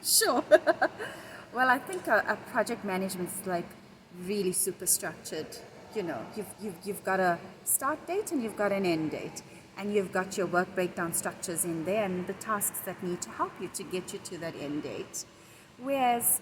Sure. Well, I think a project management is like really super structured. You know, you've got a start date and you've got an end date, and you've got your work breakdown structures in there and the tasks that need to help you to get you to that end date. Whereas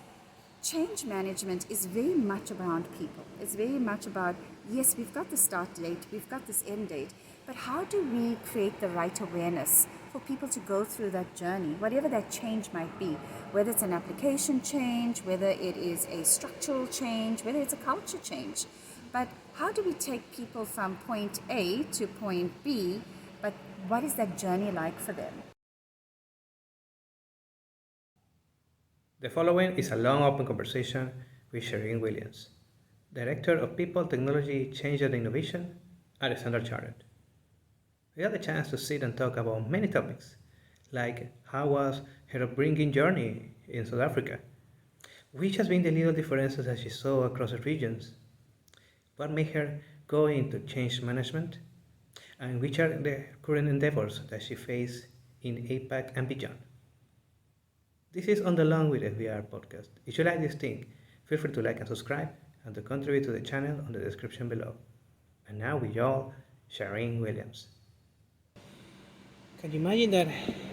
change management is very much around people. It's very much about, yes, we've got the start date, we've got this end date, but how do we create the right awareness for people to go through that journey, whatever that change might be, whether it's an application change, whether it is a structural change, whether it's a culture change. But how do we take people from point A to point B, but what is that journey like for them? The following is a long open conversation with Shereen Williams, Director of People, Technology, Change and Innovation at Standard Chartered. We had the chance to sit and talk about many topics, like how was her upbringing journey in South Africa, which has been the little differences that she saw across the regions, what made her go into change management, and which are the current endeavors that she faces in APAC and beyond. This is On the Long with FVR podcast. If you like this thing, feel free to like and subscribe and to contribute to the channel on the description below. And now with y'all, Shereen Williams. Can you imagine that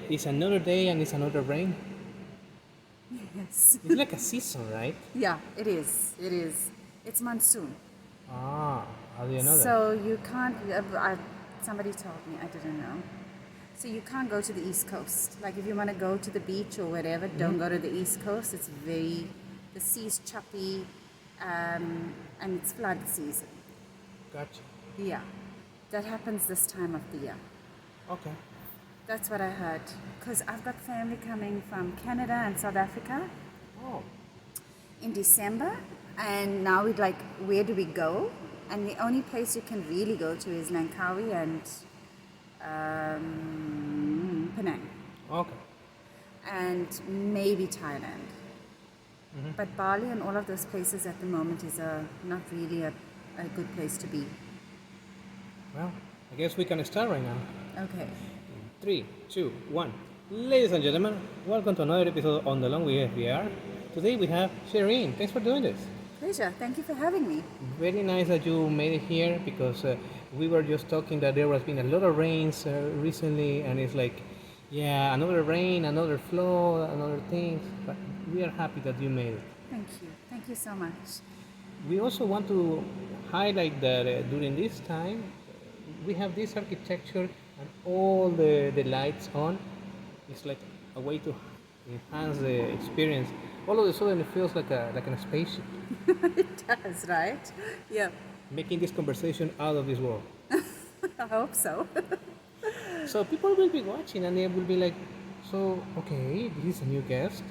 it's another day and it's another rain? Yes. It's like a season, right? Yeah, it is. It is. It's monsoon. Ah, how do you know that? So you can't, somebody told me, I didn't know. So you can't go to the East Coast. Like if you want to go to the beach or whatever, don't go to the East Coast. It's the sea's choppy, and it's flood season. Gotcha. Yeah, that happens this time of the year. Okay. That's what I heard. Because I've got family coming from Canada and South Africa Oh, in December. And now we're like, where do we go? And the only place you can really go to is Langkawi and Penang. okay. And maybe Thailand. But Bali and all of those places at the moment is not really a good place to be. Well, I guess we can start right now. Okay. 3, 2, 1. Ladies and gentlemen, welcome to another episode on The Long with FVR. Today we have Shereen. Thanks for doing this. Pleasure. Thank you for having me. Very nice that you made it here because we were just talking that there has been a lot of rains recently, and it's like, yeah, another rain, another flood, another things. But we are happy that you made it. Thank you. Thank you so much. We also want to highlight that during this time we have this architecture and all the lights on. It's like a way to enhance the experience. All of a sudden it feels like a spaceship. It does, right? Yeah. Making this conversation out of this world. I hope so. So people will be watching and they will be like, so, okay, this is a new guest.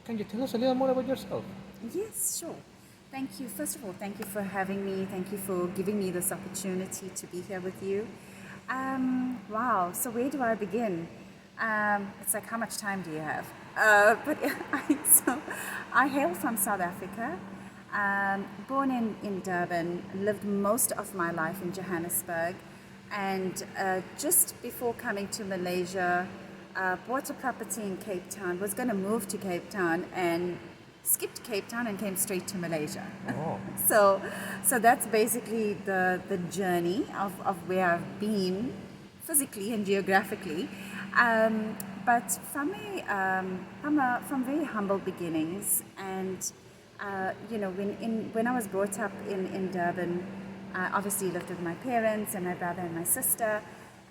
Can you tell us a little more about yourself? Yes, sure. Thank you. First of all, thank you for having me. Thank you for giving me this opportunity to be here with you. Wow. So where do I begin? It's like, how much time do you have? So I hail from South Africa. Born in Durban, lived most of my life in Johannesburg, and just before coming to Malaysia, bought a property in Cape Town, was going to move to Cape Town and skipped Cape Town and came straight to Malaysia. Oh. So that's basically the journey of where I've been physically and geographically. But from very humble beginnings, and when I was brought up in Durban, I obviously lived with my parents and my brother and my sister,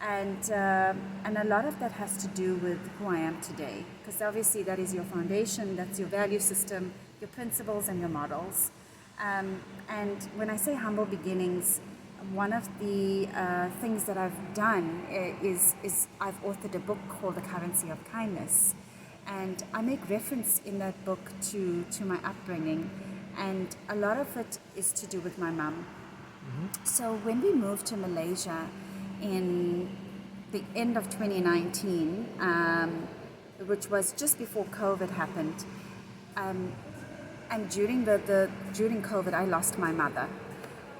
and a lot of that has to do with who I am today, because obviously that is your foundation, that's your value system, your principles and your models. And when I say humble beginnings, one of the things that I've done is I've authored a book called The Currency of Kindness, and I make reference in that book to my upbringing, and a lot of it is to do with my mum. So when we moved to Malaysia in the end of 2019, which was just before COVID happened, and during COVID I lost my mother.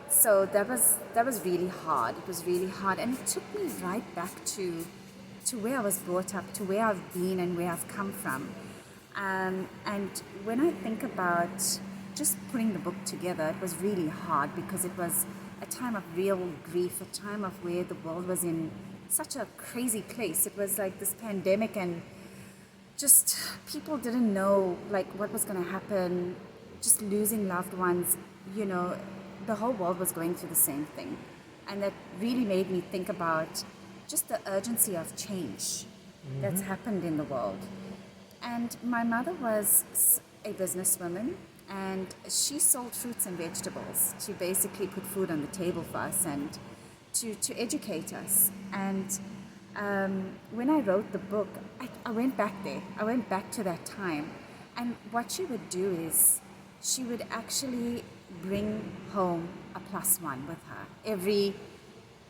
So that was really hard. It was really hard, and it took me right back to where I was brought up, to where I've been and where I've come from. And when I think about just putting the book together, it was really hard because it was a time of real grief, a time of where the world was in such a crazy place. It was like this pandemic, and just people didn't know like what was going to happen, just losing loved ones. You know, the whole world was going through the same thing, and that really made me think about just the urgency of change that's happened in the world. And my mother was a businesswoman, and she sold fruits and vegetables to basically put food on the table for us and to educate us. And when I wrote the book, I went back there. I went back to that time. And what she would do is she would actually bring home a +1 with her. Every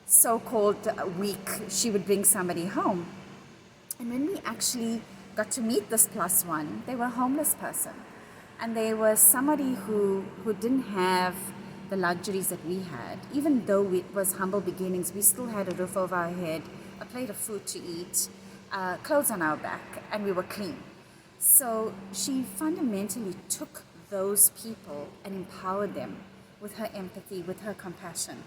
so-called week, she would bring somebody home. And when we actually got to meet this +1, they were a homeless person. And they were somebody who didn't have the luxuries that we had. Even though it was humble beginnings, we still had a roof over our head, a plate of food to eat, clothes on our back, and we were clean. So she fundamentally took those people and empowered them with her empathy, with her compassion.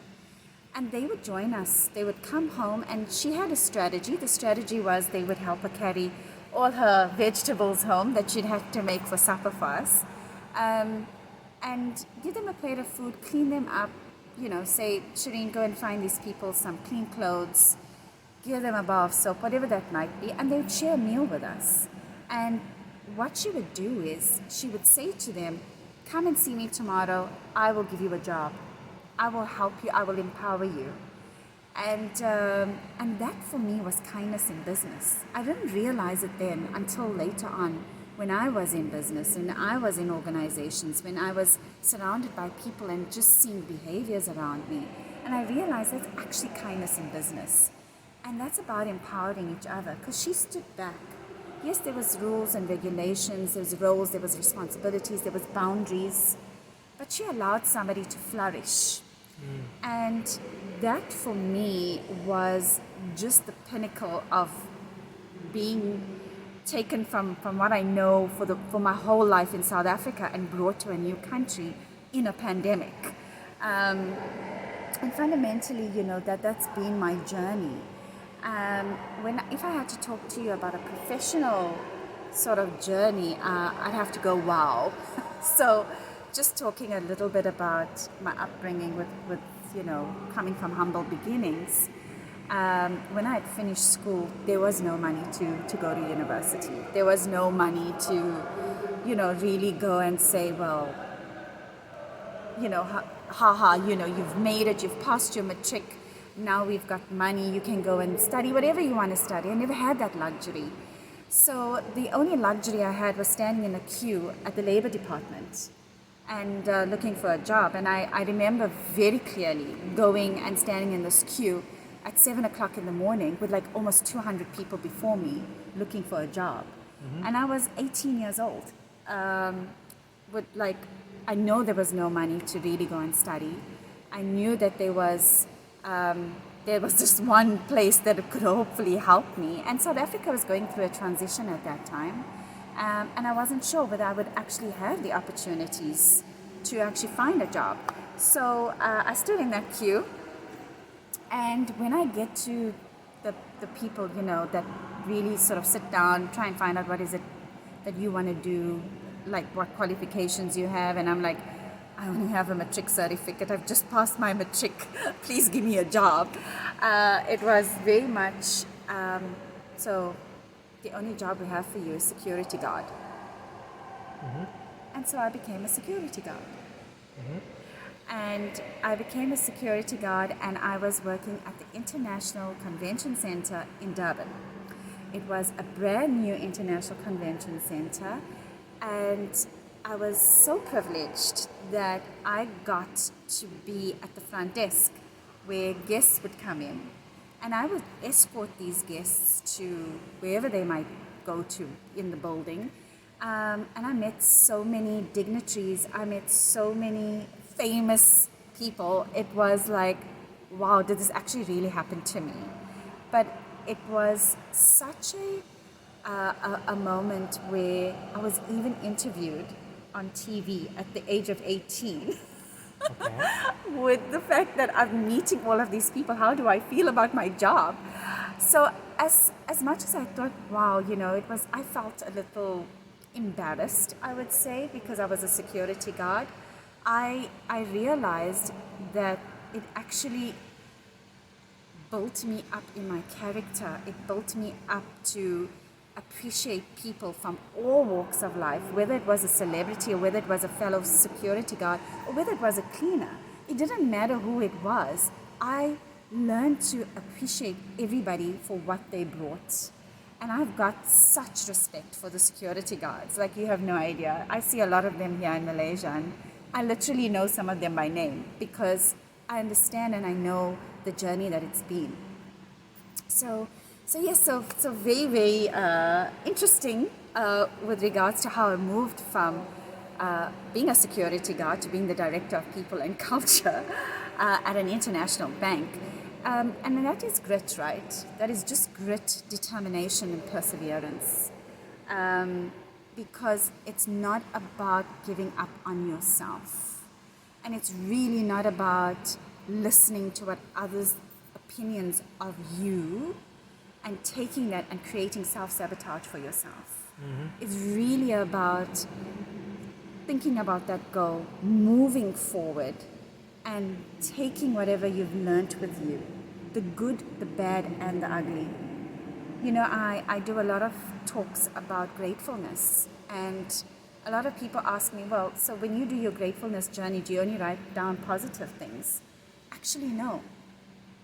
And they would join us. They would come home, and she had a strategy. The strategy was they would help her carry all her vegetables home that she'd have to make for supper for us, and give them a plate of food, clean them up, you know, say, Shereen, go and find these people some clean clothes, give them a bar of soap, whatever that might be, and they would share a meal with us. And what she would do is she would say to them, come and see me tomorrow, I will give you a job. I will help you, I will empower you. And that for me was kindness in business. I didn't realize it then until later on when I was in business, when I was in organizations, when I was surrounded by people and just seeing behaviors around me. And I realized that's actually kindness in business. And that's about empowering each other, because she stood back. Yes, there was rules and regulations, there was roles, there was responsibilities, there was boundaries, but she allowed somebody to flourish. And that for me was just the pinnacle of being taken from what I know for my whole life in South Africa and brought to a new country in a pandemic. And fundamentally, you know, that's been my journey. If I had to talk to you about a professional sort of journey, I'd have to go wow. So just talking a little bit about my upbringing with you know, coming from humble beginnings. When I had finished school, there was no money to go to university. There was no money to, you know, really go and say, well, you know, you know, you've made it, you've passed your matric, now we've got money, you can go and study whatever you want to study. I never had that luxury. So the only luxury I had was standing in a queue at the labor department and looking for a job. And I remember very clearly going and standing in this queue at 7 o'clock in the morning with like almost 200 people before me looking for a job. And I was 18 years old. With like, I know there was no money to really go and study. I knew that there was just one place that could hopefully help me. And South Africa was going through a transition at that time. And I wasn't sure whether I would actually have the opportunities to actually find a job. So I stood in that queue, and when I get to the people, you know, that really sort of sit down, try and find out what is it that you want to do, like what qualifications you have, and I'm like, I only have a matric certificate, I've just passed my matric, please give me a job. It was very much, so the only job we have for you is security guard. And so I became a security guard. And I became a security guard, and I was working at the International Convention Center in Durban. It was a brand new international convention center, and I was so privileged that I got to be at the front desk where guests would come in. And I would escort these guests to wherever they might go to in the building. And I met so many dignitaries. I met so many famous people. It was like, wow, did this actually really happen to me? But it was such a a moment where I was even interviewed on TV at the age of 18 Okay. with the fact that I'm meeting all of these people. How do I feel about my job? So as much as I thought, wow, I felt a little embarrassed, I would say, because I was a security guard. I realized that it actually built me up in my character. It built me up to appreciate people from all walks of life, whether it was a celebrity or whether it was a fellow security guard or whether it was a cleaner. It didn't matter who it was. I learned to appreciate everybody for what they brought. And I've got such respect for the security guards, like you have no idea. I see a lot of them here in Malaysia, and I literally know some of them by name because I understand and I know the journey that it's been. So very, very interesting with regards to how I moved from being a security guard to being the director of people and culture at an international bank. And that is grit, right? That is just grit, determination, and perseverance. Because it's not about giving up on yourself. And it's really not about listening to what others' opinions of you and taking that and creating self-sabotage for yourself. Mm-hmm. It's really about thinking about that goal, moving forward, and taking whatever you've learned with you, the good, the bad, and the ugly. I do a lot of talks about gratefulness, and a lot of people ask me, well, so when you do your gratefulness journey, do you only write down positive things? Actually, no.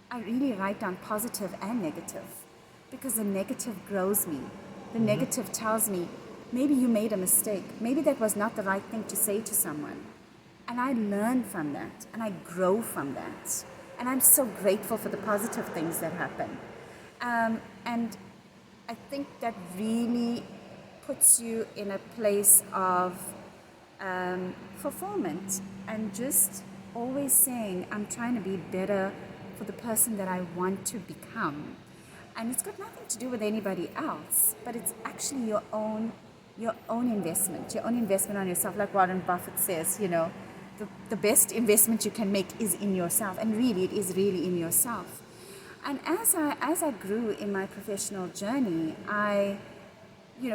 I really write down positive and negative, because the negative grows me. The negative tells me, maybe you made a mistake. Maybe that was not the right thing to say to someone. And I learn from that, and I grow from that. And I'm so grateful for the positive things that happen. And I think that really puts you in a place of fulfillment and just always saying, I'm trying to be better for the person that I want to become. And it's got nothing to do with anybody else, but it's actually your own investment on yourself. Like Warren Buffett says, the best investment you can make is in yourself, and really it is really in yourself. And as I grew in my professional journey, I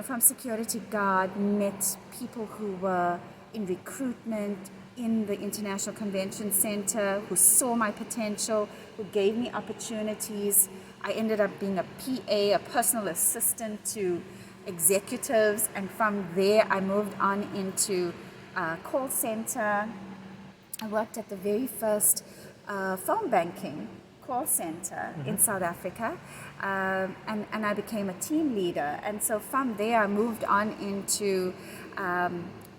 from security guard, met people who were in recruitment, in the International Convention Center, who saw my potential, who gave me opportunities. I ended up being a PA, a personal assistant to executives, and from there I moved on into call center. I worked at the very first phone banking call center in South Africa, and I became a team leader. And so from there I moved on into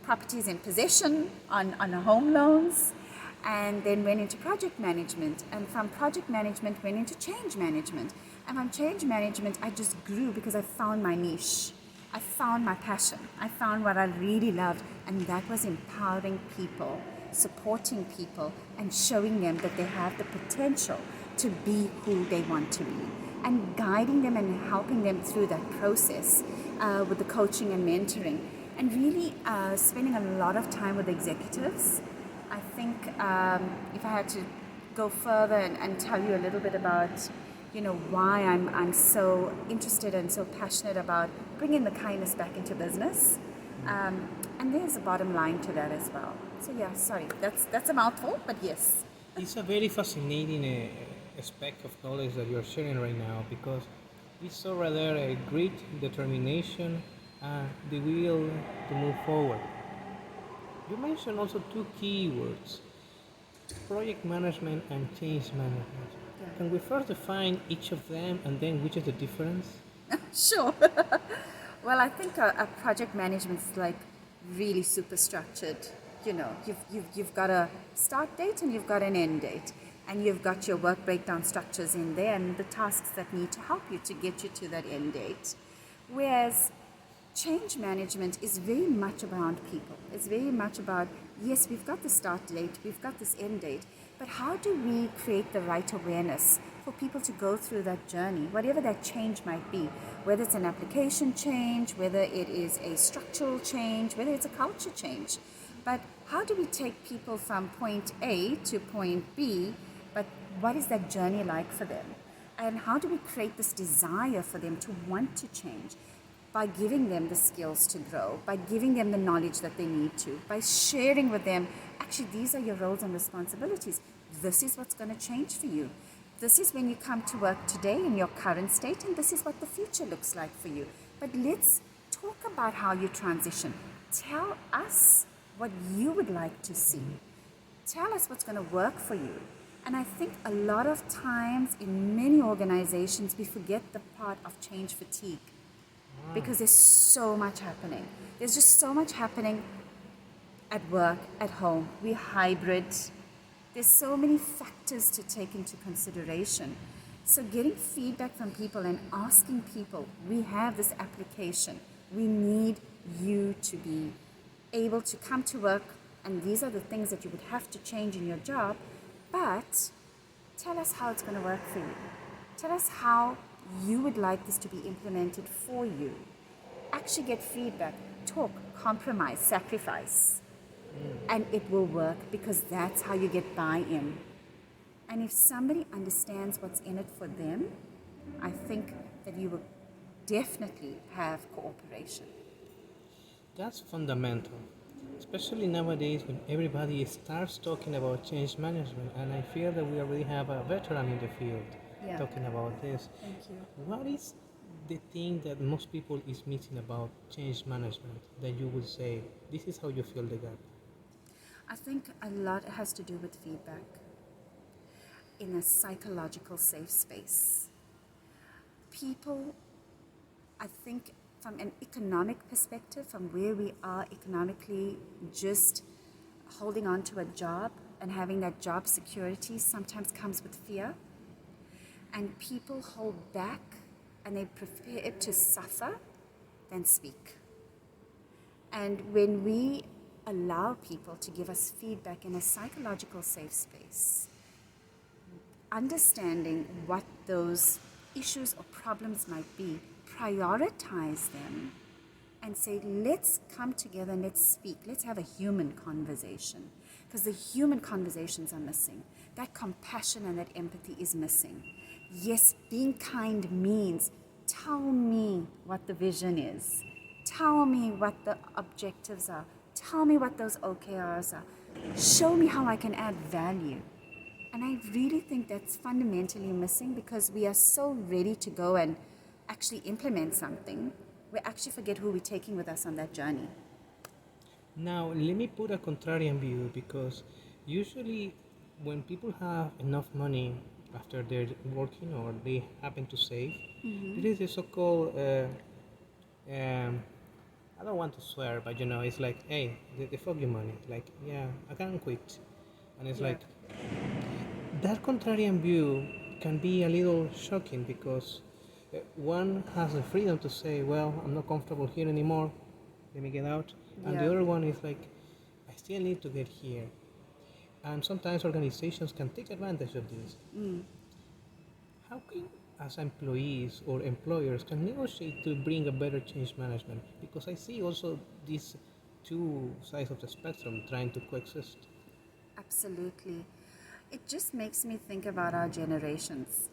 properties in possession on home loans, and then went into project management, and from project management went into change management. And from change management I just grew because I found my niche. I found my passion. I found what I really loved, and that was empowering people, supporting people, and showing them that they have the potential to be who they want to be, and guiding them and helping them through that process with the coaching and mentoring, and really spending a lot of time with executives. I think if I had to go further and tell you a little bit about why I'm so interested and so passionate about bringing the kindness back into business, and there's a bottom line to that as well. So yeah, sorry, that's a mouthful, but yes. It's a very fascinating aspect of knowledge that you're sharing right now, because it's so rather a grit, determination, and the will to move forward. You mentioned also two key words: project management and change management. Yeah. Can we first define each of them, and then which is the difference? Sure. Well, I think a project management is like really super structured. You've got a start date and you've got an end date, and you've got your work breakdown structures in there and the tasks that need to help you to get you to that end date. Whereas change management is very much around people. It's very much about, yes, we've got the start date, we've got this end date, but how do we create the right awareness for people to go through that journey, whatever that change might be, whether it's an application change, whether it is a structural change, whether it's a culture change. But how do we take people from point A to point B, but what is that journey like for them? And how do we create this desire for them to want to change? By giving them the skills to grow, by giving them the knowledge that they need to, by sharing with them, actually, these are your roles and responsibilities. This is what's going to change for you. This is when you come to work today in your current state, and this is what the future looks like for you. But let's talk about how you transition. Tell us what you would like to see. Tell us what's going to work for you. And I think a lot of times in many organizations, we forget the part of change fatigue. Because there's so much happening. There's just so much happening at work, at home. We're hybrid. There's so many factors to take into consideration. So getting feedback from people and asking people, we have this application. We need you to be able to come to work, and these are the things that you would have to change in your job, but tell us how it's going to work for you. Tell us how you would like this to be implemented for you. Actually get feedback, talk, compromise, sacrifice. And it will work, because that's how you get buy-in. And if somebody understands what's in it for them, I think that you will definitely have cooperation. That's fundamental, especially nowadays when everybody starts talking about change management, and I feel that we already have a veteran in the field talking about this. Thank you. What is the thing that most people is missing about change management that you would say, this is how you fill the gap? I think a lot has to do with feedback in a psychological safe space. People, I think from an economic perspective, from where we are economically, just holding on to a job and having that job security sometimes comes with fear. And people hold back and they prefer to suffer than speak. And when we allow people to give us feedback in a psychological safe space, understanding what those issues or problems might be, prioritize them, and say, let's come together and let's speak. Let's have a human conversation. Because the human conversations are missing. That compassion and that empathy is missing. Yes, being kind means, tell me what the vision is. Tell me what the objectives are. Tell me what those OKRs are. Show me how I can add value. And I really think that's fundamentally missing, because we are so ready to go and actually implement something. We actually forget who we're taking with us on that journey. Now, let me put a contrarian view, because usually when people have enough money after they're working or they happen to save, there is a so-called, I don't want to swear, but it's like, hey, they fuck your money. Like, yeah, I can't quit. And it's like, that contrarian view can be a little shocking, because one has the freedom to say, well, I'm not comfortable here anymore, let me get out. And the other one is like, I still need to get here. And sometimes organizations can take advantage of this. How can, as employees or employers, can negotiate to bring a better change management? Because I see also these two sides of the spectrum trying to coexist. Absolutely. It just makes me think about our generations.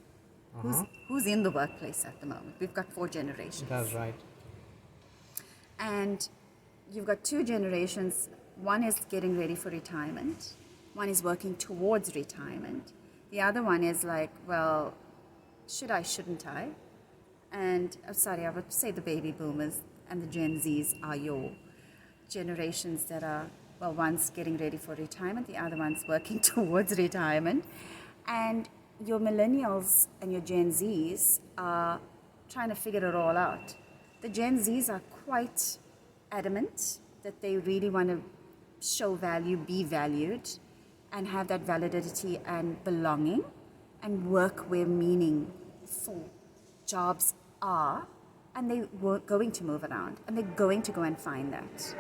Who's in the workplace at the moment? We've got 4 generations. That's right. And you've got 2 generations. One is getting ready for retirement. One is working towards retirement. The other one is like, well, should I, shouldn't I? And, I would say the baby boomers and the Gen Zs are your generations that are, well, one's getting ready for retirement, the other one's working towards retirement. And your millennials and your Gen Zs are trying to figure it all out. The Gen Zs are quite adamant that they really want to show value, be valued, and have that validity and belonging, and work where meaningful jobs are, and they were going to move around, and they're going to go and find that.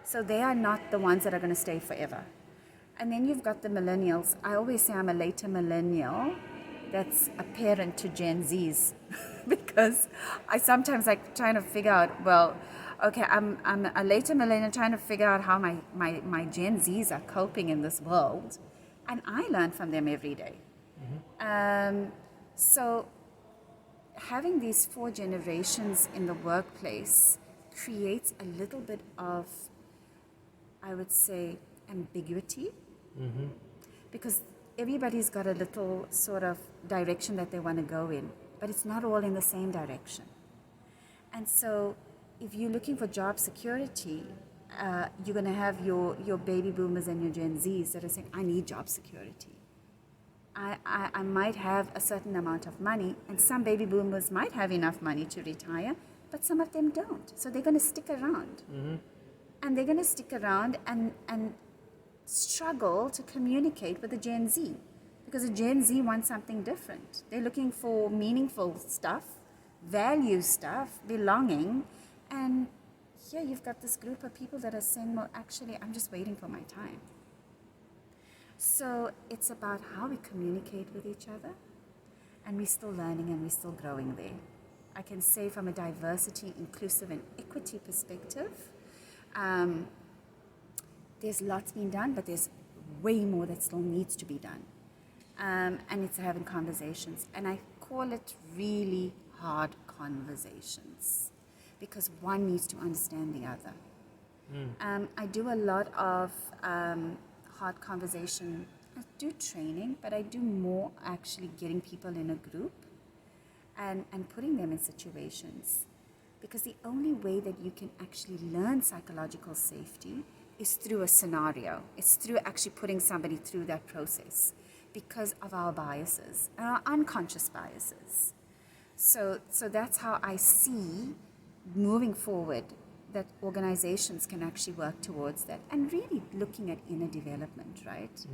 So they are not the ones that are going to stay forever. And then you've got the millennials. I always say I'm a later millennial, that's apparent to Gen Zs because I sometimes like trying to figure out, well, okay, I'm a later millennial trying to figure out how my Gen Zs are coping in this world, and I learn from them every day. So having these 4 generations in the workplace creates a little bit of, I would say, ambiguity, because everybody's got a little sort of direction that they want to go in, but it's not all in the same direction. And so if you're looking for job security, you're going to have your baby boomers and your Gen Zs that are saying, I need job security. I might have a certain amount of money, and some baby boomers might have enough money to retire, but some of them don't. So they're going to stick around. And they're going to stick around and struggle to communicate with the Gen Z, because the Gen Z wants something different. They're looking for meaningful stuff, value stuff, belonging, and here you've got this group of people that are saying, well, actually, I'm just waiting for my time. So it's about how we communicate with each other, and we're still learning and we're still growing there. I can say from a diversity, inclusive, and equity perspective, there's lots being done, but there's way more that still needs to be done. And it's having conversations. And I call it really hard conversations, because one needs to understand the other. I do a lot of hard conversation. I do training, but I do more actually getting people in a group and putting them in situations. Because the only way that you can actually learn psychological safety is through a scenario. It's through actually putting somebody through that process, because of our biases, our unconscious biases. So that's how I see moving forward that organizations can actually work towards that, and really looking at inner development, right?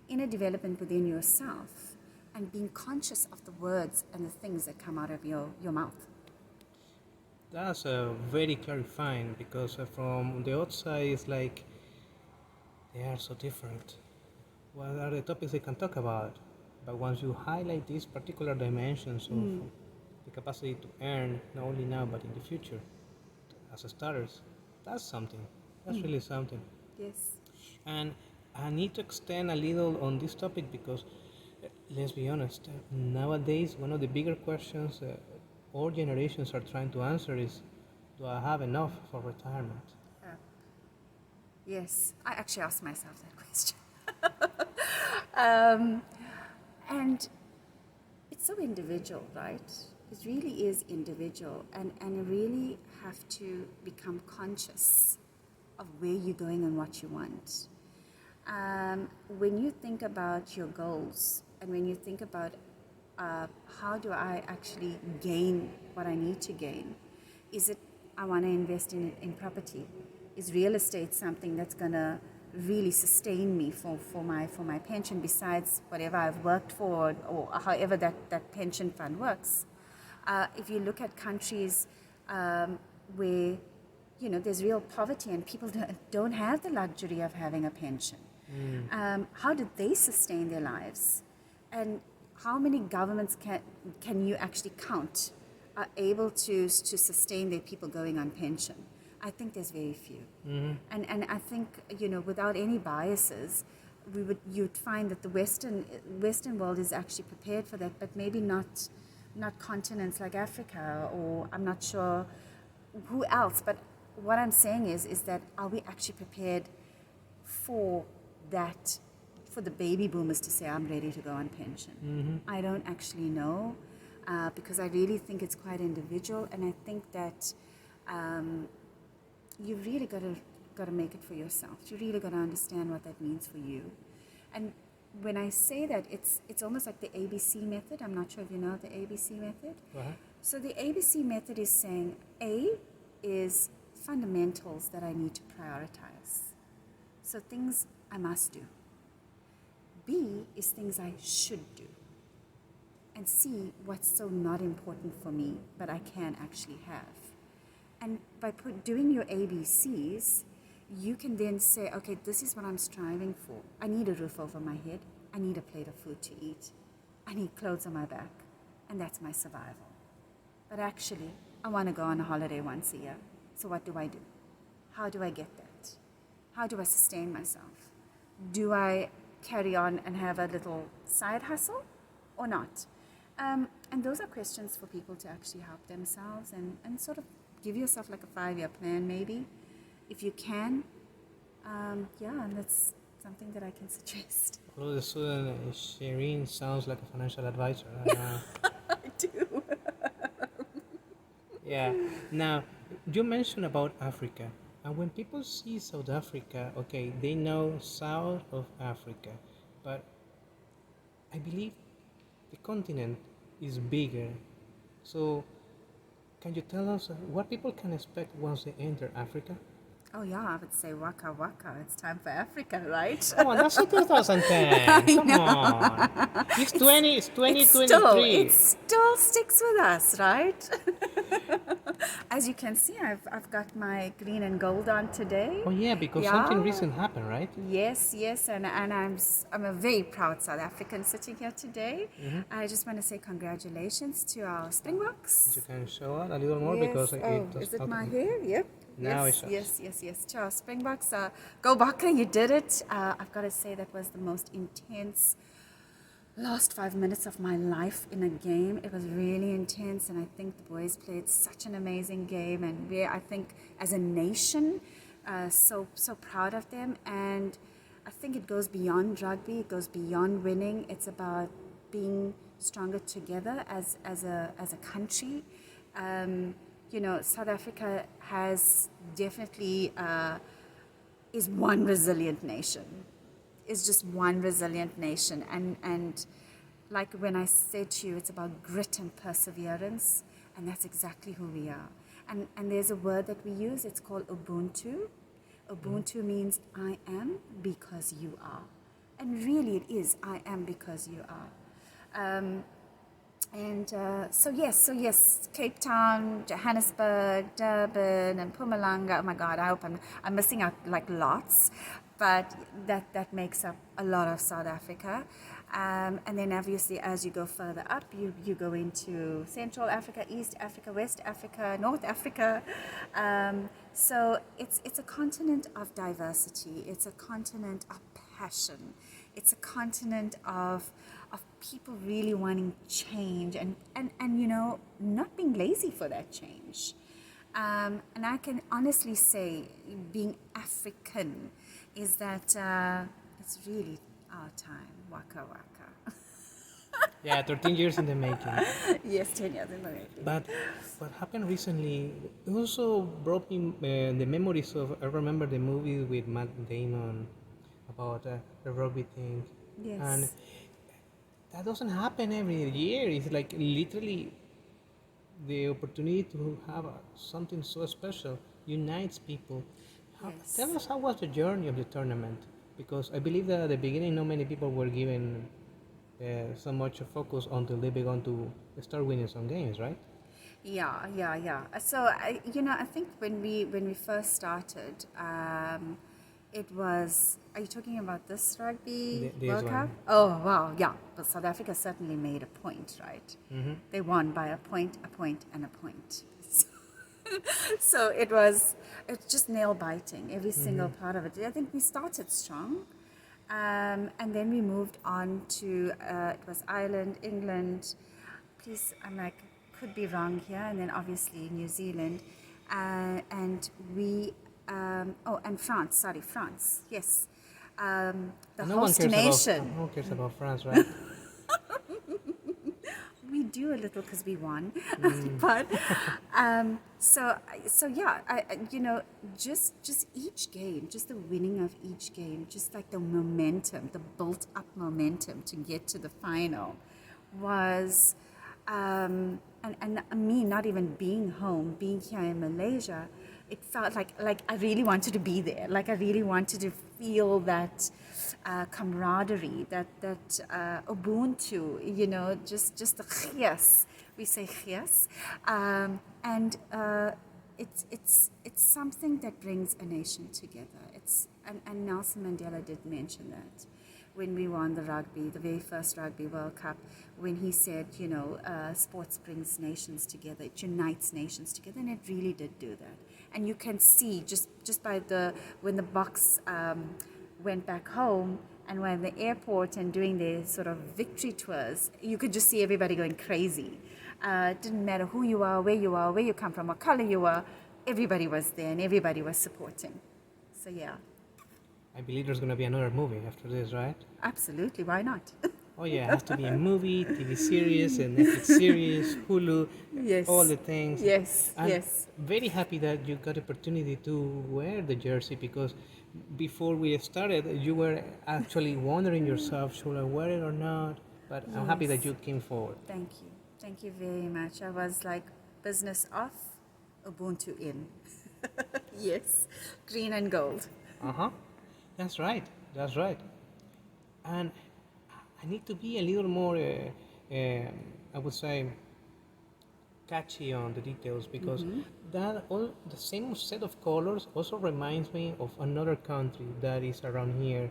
Inner development within yourself, and being conscious of the words and the things that come out of your mouth. That's very clarifying, because from the outside it's like they are so different. What are the topics they can talk about? But once you highlight these particular dimensions of the capacity to earn, not only now but in the future, as a starters, that's something. That's really something. Yes. And I need to extend a little on this topic, because let's be honest, nowadays one of the bigger questions all generations are trying to answer is, do I have enough for retirement? Yes, I actually asked myself that question. And it's so individual, right? It really is individual, and you really have to become conscious of where you're going and what you want. When you think about your goals, and when you think about how do I actually gain what I need to gain, is it I want to invest in property? Is real estate something that's going to really sustain me for my pension, besides whatever I've worked for, or however that pension fund works? If you look at countries where there's real poverty and people don't have the luxury of having a pension, how did they sustain their lives? And how many governments can you actually count are able to sustain their people going on pension? I think there's very few. And I think, without any biases, you'd find that the Western world is actually prepared for that, but maybe not continents like Africa, or I'm not sure who else. But what I'm saying is that, are we actually prepared for that, for the baby boomers to say, I'm ready to go on pension? I don't actually know, because I really think it's quite individual, and I think that you really got to make it for yourself. You really got to understand what that means for you. And when I say that, it's almost like the ABC method. I'm not sure if you know the ABC method. So the ABC method is saying, A is fundamentals that I need to prioritize. So things I must do. B is things I should do. And C, what's so not important for me, but I can actually have. And by doing your ABCs, you can then say, okay, this is what I'm striving for. I need a roof over my head. I need a plate of food to eat. I need clothes on my back, and that's my survival. But actually, I want to go on a holiday once a year. So what do I do? How do I get that? How do I sustain myself? Do I carry on and have a little side hustle or not? And those are questions for people to actually help themselves and sort of give yourself like a 5-year plan maybe. If you can, and that's something that I can suggest. All of a sudden, Shereen sounds like a financial advisor. I do. Yeah. Now, you mentioned about Africa. And when people see South Africa, okay, they know South of Africa. But I believe the continent is bigger. So, can you tell us what people can expect once they enter Africa? Oh yeah, I would say waka waka. It's time for Africa, right? Come on, that's a 2010. Come on. It's 2023. It still sticks with us, right? As you can see, I've got my green and gold on today. Oh yeah, because something recent happened, right? Yes, and I'm a very proud South African sitting here today. I just want to say congratulations to our Springboks. You can show it a little more because is it my hair? Yep. Now yes, yes. To our Springboks, go Baka, you did it. I've got to say that was the most intense last 5 minutes of my life in a game. It was really intense, and I think the boys played such an amazing game, and I think as a nation, so proud of them. And I think it goes beyond rugby. It goes beyond winning. It's about being stronger together as a country. South Africa has definitely is one resilient nation. Is just one resilient nation, and like when I said to you, it's about grit and perseverance, and that's exactly who we are. And there's a word that we use. It's called Ubuntu. Ubuntu means I am because you are, and really it is I am because you are. So yes, Cape Town, Johannesburg, Durban, and Mpumalanga. Oh my God, I hope I'm missing out like lots, but that makes up a lot of South Africa. And then obviously as you go further up, you go into Central Africa, East Africa, West Africa, North Africa. So it's a continent of diversity. It's a continent of passion. It's a continent of people really wanting change and not being lazy for that change. And I can honestly say being African is that it's really our time. Waka waka. Yeah, 13 years in the making. Yes, 10 years in the making. But what happened recently also brought me the memories of, I remember the movie with Matt Damon about the rugby thing. Yes. And that doesn't happen every year. It's like literally the opportunity to have something so special unites people. Yes. Tell us how was the journey of the tournament? Because I believe that at the beginning not many people were given so much focus until they began to start winning some games, right? Yeah. So I think when we first started, it was. Are you talking about this rugby World Cup? Oh wow, yeah. But South Africa certainly made a point, right? Mm-hmm. They won by a point, and a point. So it's just nail biting every single part of it. I think we started strong, and then we moved on to it was Ireland, England. Please, I'm like could be wrong here, and then obviously New Zealand, and we. And France. Sorry, France. Yes, the host nation. No one cares about France, right? We do a little because we won, but so yeah, just each game, just the winning of each game, just like the momentum, the built-up momentum to get to the final, was, and me not even being home, being here in Malaysia. It felt like I really wanted to be there. Like I really wanted to feel that camaraderie, that Ubuntu, just the yes. We say yes, and it's something that brings a nation together. And Nelson Mandela did mention that when we won the very first Rugby World Cup, when he said, sports brings nations together, it unites nations together, and it really did do that. And you can see just by when the Boks went back home and were in the airport and doing their sort of victory tours, you could just see everybody going crazy. It didn't matter who you are, where you come from, what color you are, everybody was there and everybody was supporting. So yeah. I believe there's going to be another movie after this, right? Absolutely, why not? Oh yeah, it has to be a movie, TV series, a Netflix series, Hulu, Yes. all the things. Yes, I'm yes. very happy that you got the opportunity to wear the jersey, because before we started, you were actually wondering yourself, should I wear it or not? But I'm happy that Yes. you came forward. Thank you. Thank you very much. I was like, business off, Ubuntu in. Yes, green and gold. Uh-huh. That's right. That's right. And I need to be a little more, I would say, catchy on the details, because that all the same set of colors also reminds me of another country that is around here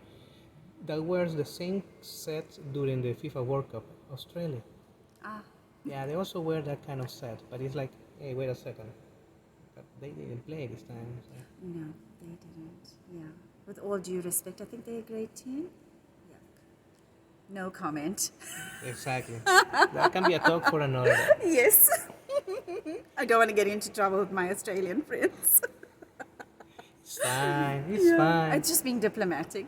that wears the same set during the FIFA World Cup, Australia. Ah, Yeah, they also wear that kind of set, but it's like, hey, wait a second. But they didn't play this time. So. no, they didn't. Yeah. With all due respect, I think they're a great team. Yuck. No comment. Exactly. That can be a talk for another day. Yes. I don't want to get into trouble with my Australian friends. It's fine. It's fine. It's just being diplomatic.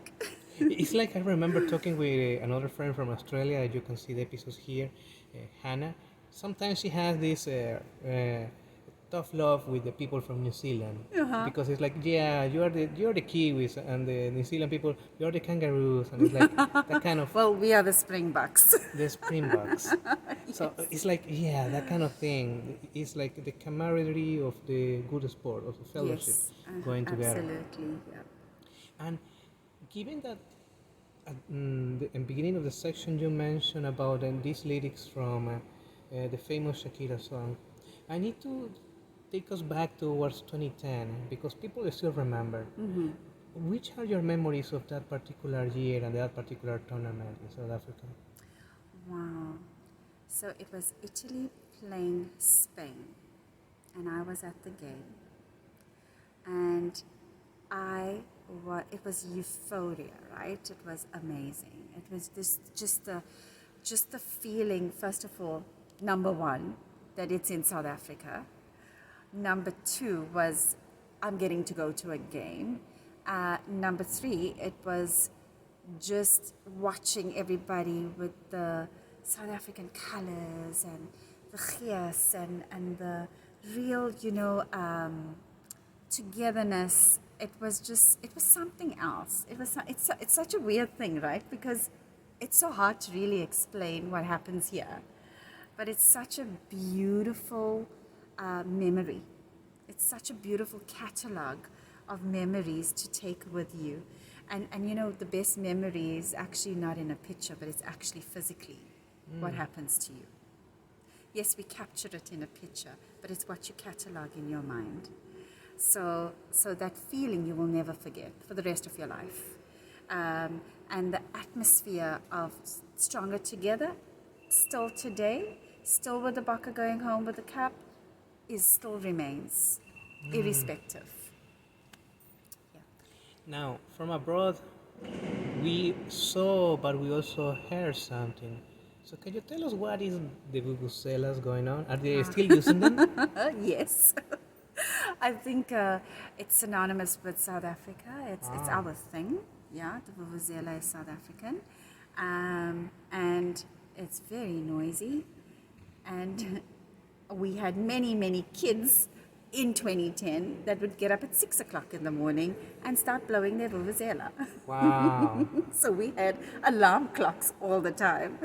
It's like I remember talking with another friend from Australia. You can see the episodes here, Hannah. Sometimes she has this tough love with the people from New Zealand, because it's like, yeah, you're the Kiwis, and the New Zealand people, you're the kangaroos, and it's like that kind of Well, we are the Springboks. the Springboks. So it's like, yeah, that kind of thing. It's like the camaraderie of the good sport, of the fellowship, Yes, going together. absolutely. Yeah. And given that at the beginning of the section you mentioned about these lyrics from the famous Shakira song, I need to take us back towards 2010, because people still remember. Which are your memories of that particular year and that particular tournament in South Africa? Wow. So it was Italy playing Spain, and I was at the game, and it was euphoria, right? It was amazing. It was just the feeling, first of all, number one, that it's in South Africa. Number two was I'm getting to go to a game. Number three, it was just watching everybody with the South African colors and the gees and the real, togetherness. It was something else. It's such a weird thing, right? Because it's so hard to really explain what happens here. But it's such a beautiful memory. It's such a beautiful catalogue of memories to take with you. And the best memory is actually not in a picture, but it's actually physically what happens to you. Yes, we capture it in a picture, but it's what you catalogue in your mind. So that feeling you will never forget for the rest of your life. And the atmosphere of Stronger Together, still today, still with the Bokke going home with the cup, still remains, irrespective. Yeah. Now, from abroad, we saw, but we also heard something. So can you tell us what is the vuvuzelas going on? Are they still using them? Yes. I think it's synonymous with South Africa. It's our thing. Yeah, the vuvuzela is South African. And it's very noisy. And we had many, many kids in 2010 that would get up at 6 o'clock in the morning and start blowing their vuvuzela. Wow. So we had alarm clocks all the time.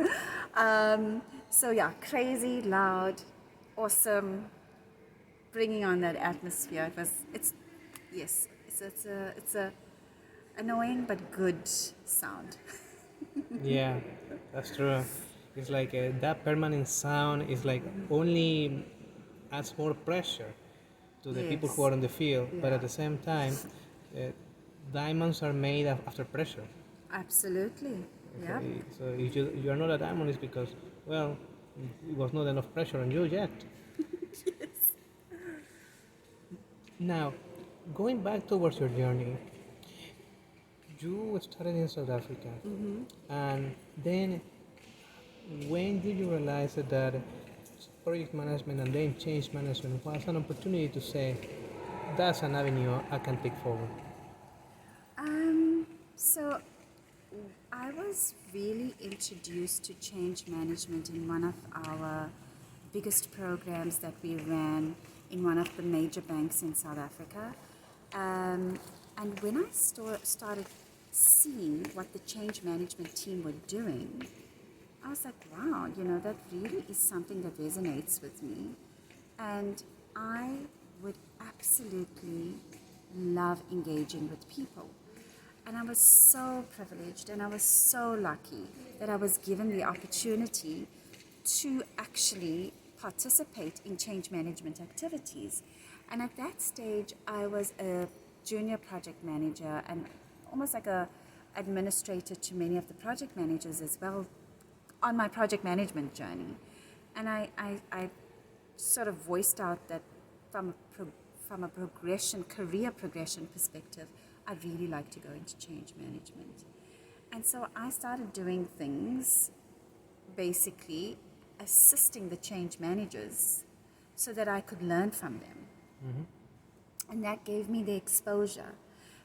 So yeah, crazy, loud, awesome, bringing on that atmosphere. It's a annoying but good sound. Yeah, that's true. It's like that permanent sound is like only adds more pressure to the people who are on the field, but at the same time, diamonds are made after pressure. Absolutely. Yeah. So if you are not a diamond, it's because, well, it was not enough pressure on you yet. Yes. Now, going back towards your journey, you started in South Africa, and then when did you realize that project management and then change management was an opportunity to say, that's an avenue I can take forward? So I was really introduced to change management in one of our biggest programs that we ran in one of the major banks in South Africa. And when I started seeing what the change management team were doing, I was like, wow, that really is something that resonates with me. And I would absolutely love engaging with people. And I was so privileged and I was so lucky that I was given the opportunity to actually participate in change management activities. And at that stage, I was a junior project manager and almost like a administrator to many of the project managers as well on my project management journey. And I sort of voiced out that from a career progression perspective, I'd really like to go into change management. And so I started doing things, basically assisting the change managers so that I could learn from them. And that gave me the exposure.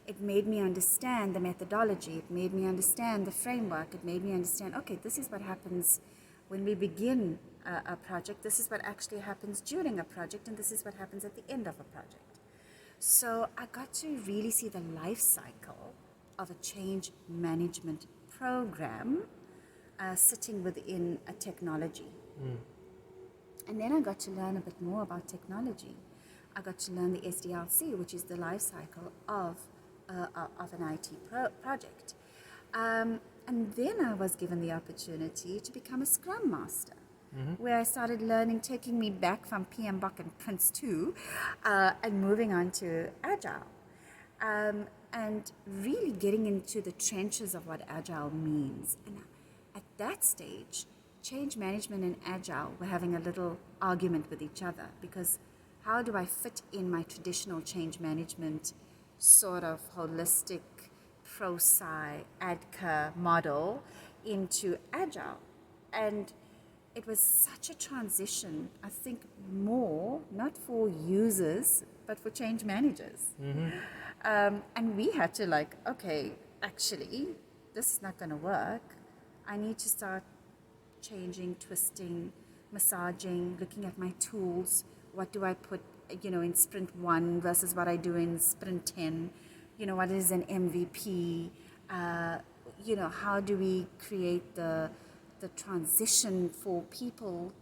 It made me understand the methodology. It made me understand the framework. It made me understand, okay, this is what happens when we begin a project. This is what actually happens during a project. And this is what happens at the end of a project. So I got to really see the life cycle of a change management program sitting within a technology. And then I got to learn a bit more about technology. I got to learn the SDLC, which is the life cycle of an IT project. And then I was given the opportunity to become a Scrum Master, where I started learning, taking me back from PMBOK and Prince 2 and moving on to Agile. And really getting into the trenches of what Agile means. And at that stage, change management and Agile were having a little argument with each other, because how do I fit in my traditional change management sort of holistic pro-sci ADKA model into Agile? And it was such a transition, I think, more not for users but for change managers. And we had to okay, actually this is not going to work. I need to start changing, twisting, massaging, looking at my tools. What do I put, in sprint 1 versus what I do in sprint 10? What is an MVP? How do we create the transition for people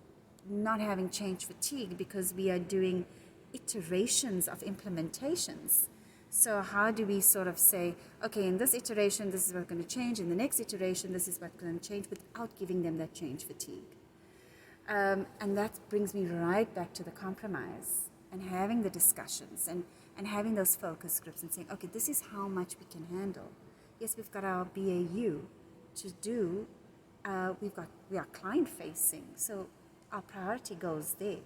not having change fatigue, because we are doing iterations of implementations. So how do we sort of say, okay, in this iteration, this is what's going to change. In the next iteration, this is what's going to change, without giving them that change fatigue. And that brings me right back to the compromise and having the discussions and having those focus groups and saying, okay, this is how much we can handle. Yes, we've got our BAU to do. We are client facing, so our priority goes there.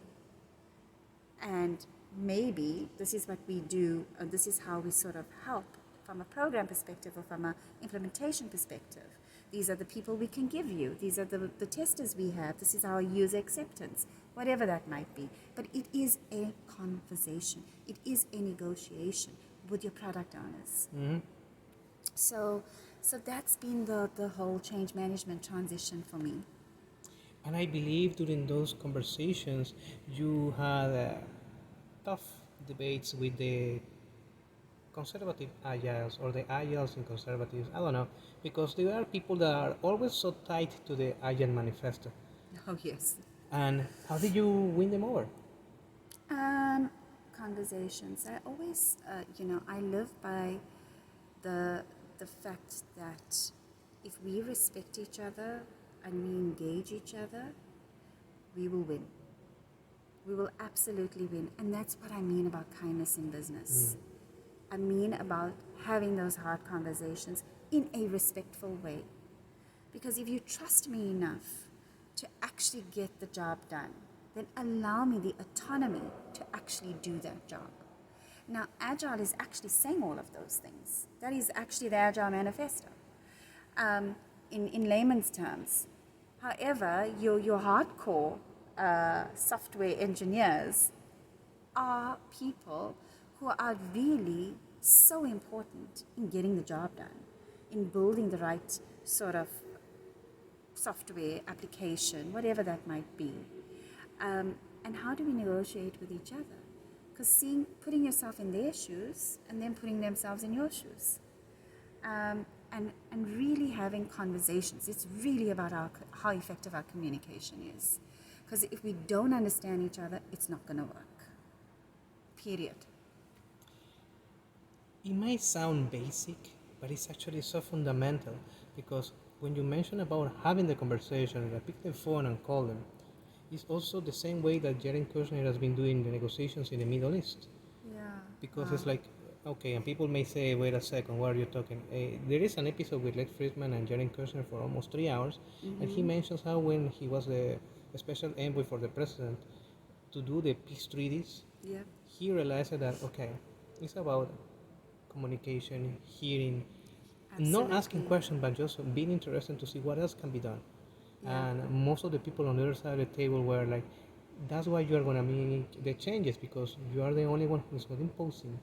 And maybe this is what we do, or this is how we sort of help from a program perspective or from an implementation perspective. These are the people we can give you. These are the testers we have. This is our user acceptance, whatever that might be. But it is a conversation. It is a negotiation with your product owners. So that's been the whole change management transition for me. And I believe during those conversations, you had tough debates with the conservative agiles or the agiles and conservatives. I don't know, because there are people that are always so tight to the agile manifesto. Oh, yes. And how did you win them over? Conversations. I always, I live by the fact that if we respect each other and we engage each other, we will win. We will absolutely win. And that's what I mean about kindness in business. I mean about having those hard conversations in a respectful way. Because if you trust me enough to actually get the job done, then allow me the autonomy to actually do that job. Now, Agile is actually saying all of those things. That is actually the Agile Manifesto, in layman's terms. However, your hardcore software engineers are people who are really so important in getting the job done, in building the right sort of software application, whatever that might be. And how do we negotiate with each other? Because putting yourself in their shoes and then putting themselves in your shoes. And really having conversations. It's really about how effective our communication is. Because if we don't understand each other, it's not going to work. Period. It might sound basic, but it's actually so fundamental, because when you mention about having the conversation, like pick the phone and call them, it's also the same way that Jared Kushner has been doing the negotiations in the Middle East. Yeah. Because it's like, okay, and people may say, wait a second, what are you talking? There is an episode with Lex Friedman and Jared Kushner for almost 3 hours, and he mentions how when he was the special envoy for the president to do the peace treaties, he realized that, okay, it's about communication, hearing, not asking questions, but just being interested to see what else can be done. And most of the people on the other side of the table were like, that's why you are going to make the changes, because you are the only one who's not imposing,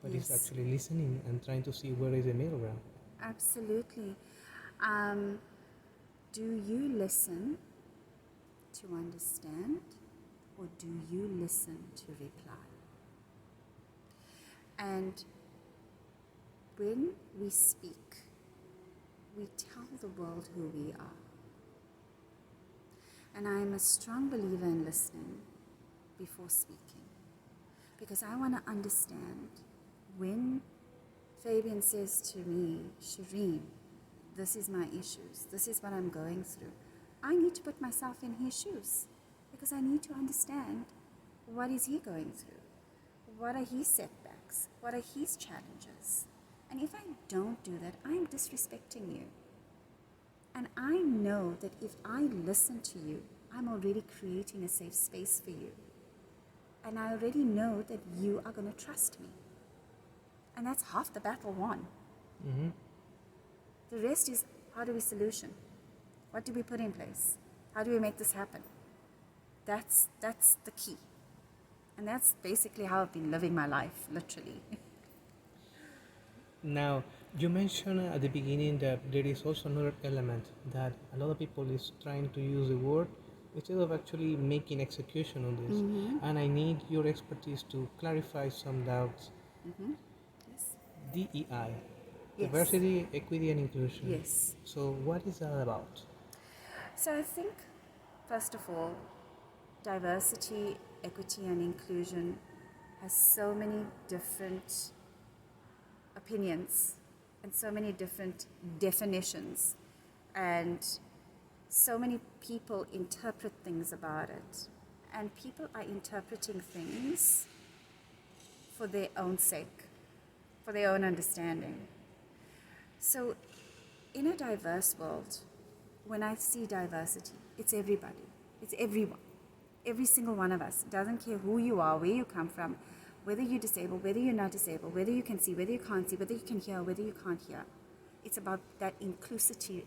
but is actually listening and trying to see where is the middle ground. Absolutely. Do you listen to understand, or do you listen to reply? And when we speak, we tell the world who we are. And I am a strong believer in listening before speaking, because I want to understand when Fabian says to me, Shereen, this is my issues, this is what I'm going through. I need to put myself in his shoes, because I need to understand what is he going through, what are his setbacks, what are his challenges. And if I don't do that, I'm disrespecting you. And I know that if I listen to you, I'm already creating a safe space for you. And I already know that you are going to trust me. And that's half the battle won. Mm-hmm. The rest is, how do we solution? What do we put in place? How do we make this happen? That's the key. And that's basically how I've been living my life, literally. Now, you mentioned at the beginning that there is also another element that a lot of people is trying to use the word instead of actually making execution on this. And I need your expertise to clarify some doubts. Yes. DEI, Yes. diversity, equity, and inclusion. Yes. So what is that about? So I think, first of all, diversity, equity, and inclusion has so many different opinions and so many different definitions, and so many people interpret things about it, and people are interpreting things for their own sake, for their own understanding. So in a diverse world, when I see diversity, it's everybody, it's everyone, every single one of us. It doesn't care who you are, where you come from, whether you're disabled, whether you're not disabled, whether you can see, whether you can't see, whether you can hear, whether you can't hear. It's about that inclusivity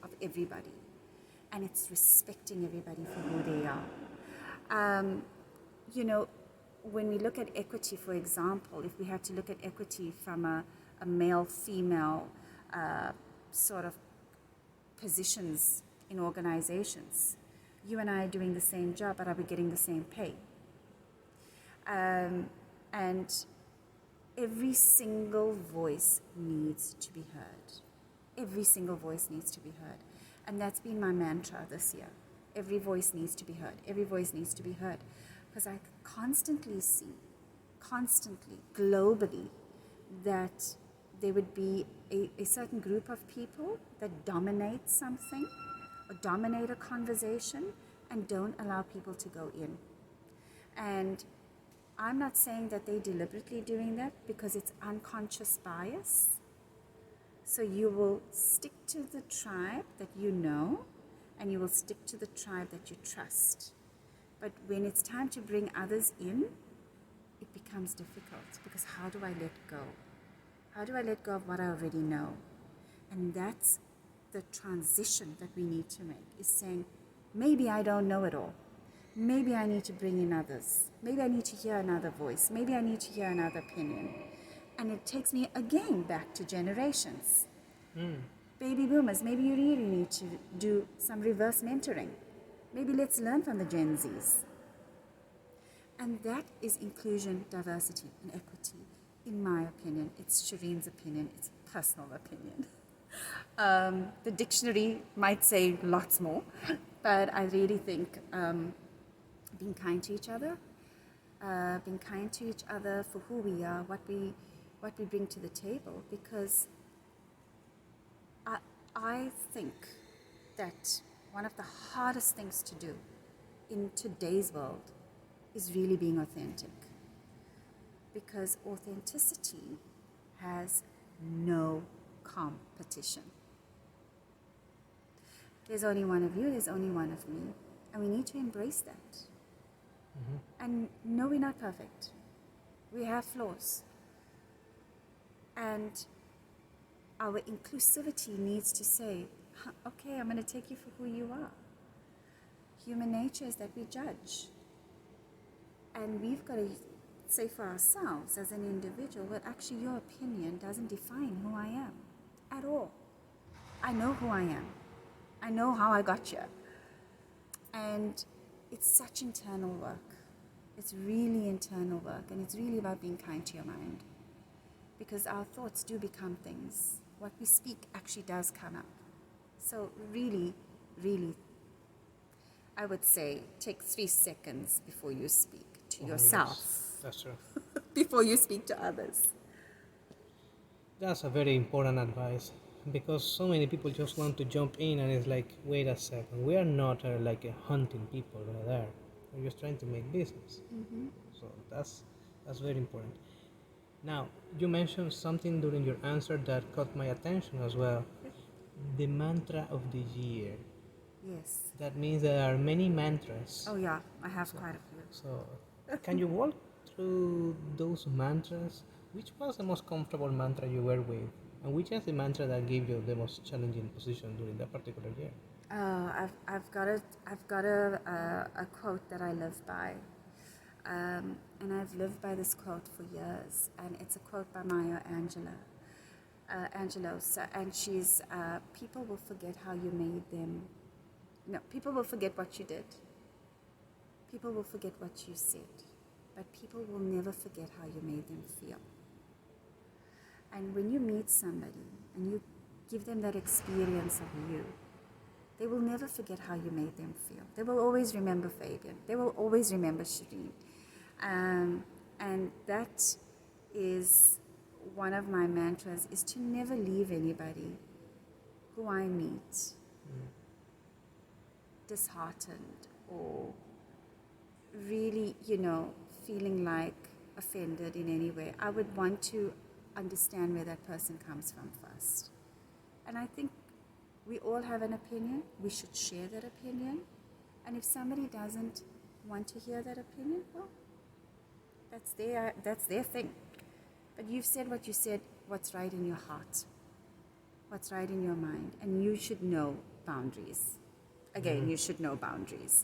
of everybody. And it's respecting everybody for who they are. When we look at equity, for example, if we had to look at equity from a male-female sort of positions in organizations, you and I are doing the same job, but are we getting the same pay? And every single voice needs to be heard. Every single voice needs to be heard. And that's been my mantra this year. Every voice needs to be heard. Every voice needs to be heard. Because I constantly see, globally, that there would be a certain group of people that dominate something or dominate a conversation and don't allow people to go in. And I'm not saying that they're deliberately doing that, because it's unconscious bias. So you will stick to the tribe that you know, and you will stick to the tribe that you trust. But when it's time to bring others in, it becomes difficult, because how do I let go? How do I let go of what I already know? And that's the transition that we need to make, is saying, maybe I don't know it all. Maybe I need to bring in others. Maybe I need to hear another voice. Maybe I need to hear another opinion. And it takes me again back to generations. Baby boomers, maybe you really need to do some reverse mentoring. Maybe let's learn from the Gen Zs. And that is inclusion, diversity, and equity. In my opinion, it's Shereen's opinion, it's a personal opinion. The dictionary might say lots more, but I really think being kind to each other, for who we are, what we bring to the table, because I think that one of the hardest things to do in today's world is really being authentic, because authenticity has no competition. There's only one of you, there's only one of me, and we need to embrace that. And no, we're not perfect. We have flaws. And our inclusivity needs to say, okay, I'm going to take you for who you are. Human nature is that we judge. And we've got to say for ourselves as an individual, well, actually your opinion doesn't define who I am at all. I know who I am. I know how I got here. And it's such internal work. It's really internal work, and it's really about being kind to your mind. Because our thoughts do become things. What we speak actually does come up. So really, really, I would say take 3 seconds before you speak to yourself. Yes, that's true. Before you speak to others. That's a very important advice, because so many people just want to jump in, and it's like, wait a second, we are not like hunting people over there. We're just trying to make business. So that's very important. Now, you mentioned something during your answer that caught my attention as well. The mantra of the year. Yes. That means there are many mantras. Oh yeah, I have quite a few. So, can you walk through those mantras? Which was the most comfortable mantra you were with? And which is the mantra that gave you the most challenging position during that particular year? I've got a quote that I live by. And I've lived by this quote for years, and it's a quote by Maya Angelou. And she's, people will forget how you made them. No, people will forget what you did. People will forget what you said, but people will never forget how you made them feel. And when you meet somebody and you give them that experience of you, they will never forget how you made them feel. They will always remember Fabian. They will always remember Shereen. And that is one of my mantras, is to never leave anybody who I meet disheartened or really, feeling like offended in any way. I would want to understand where that person comes from first. And I think we all have an opinion. We should share that opinion. And if somebody doesn't want to hear that opinion, well, that's their thing. But you've said what you said, what's right in your heart, what's right in your mind, and you should know boundaries. Again, you should know boundaries.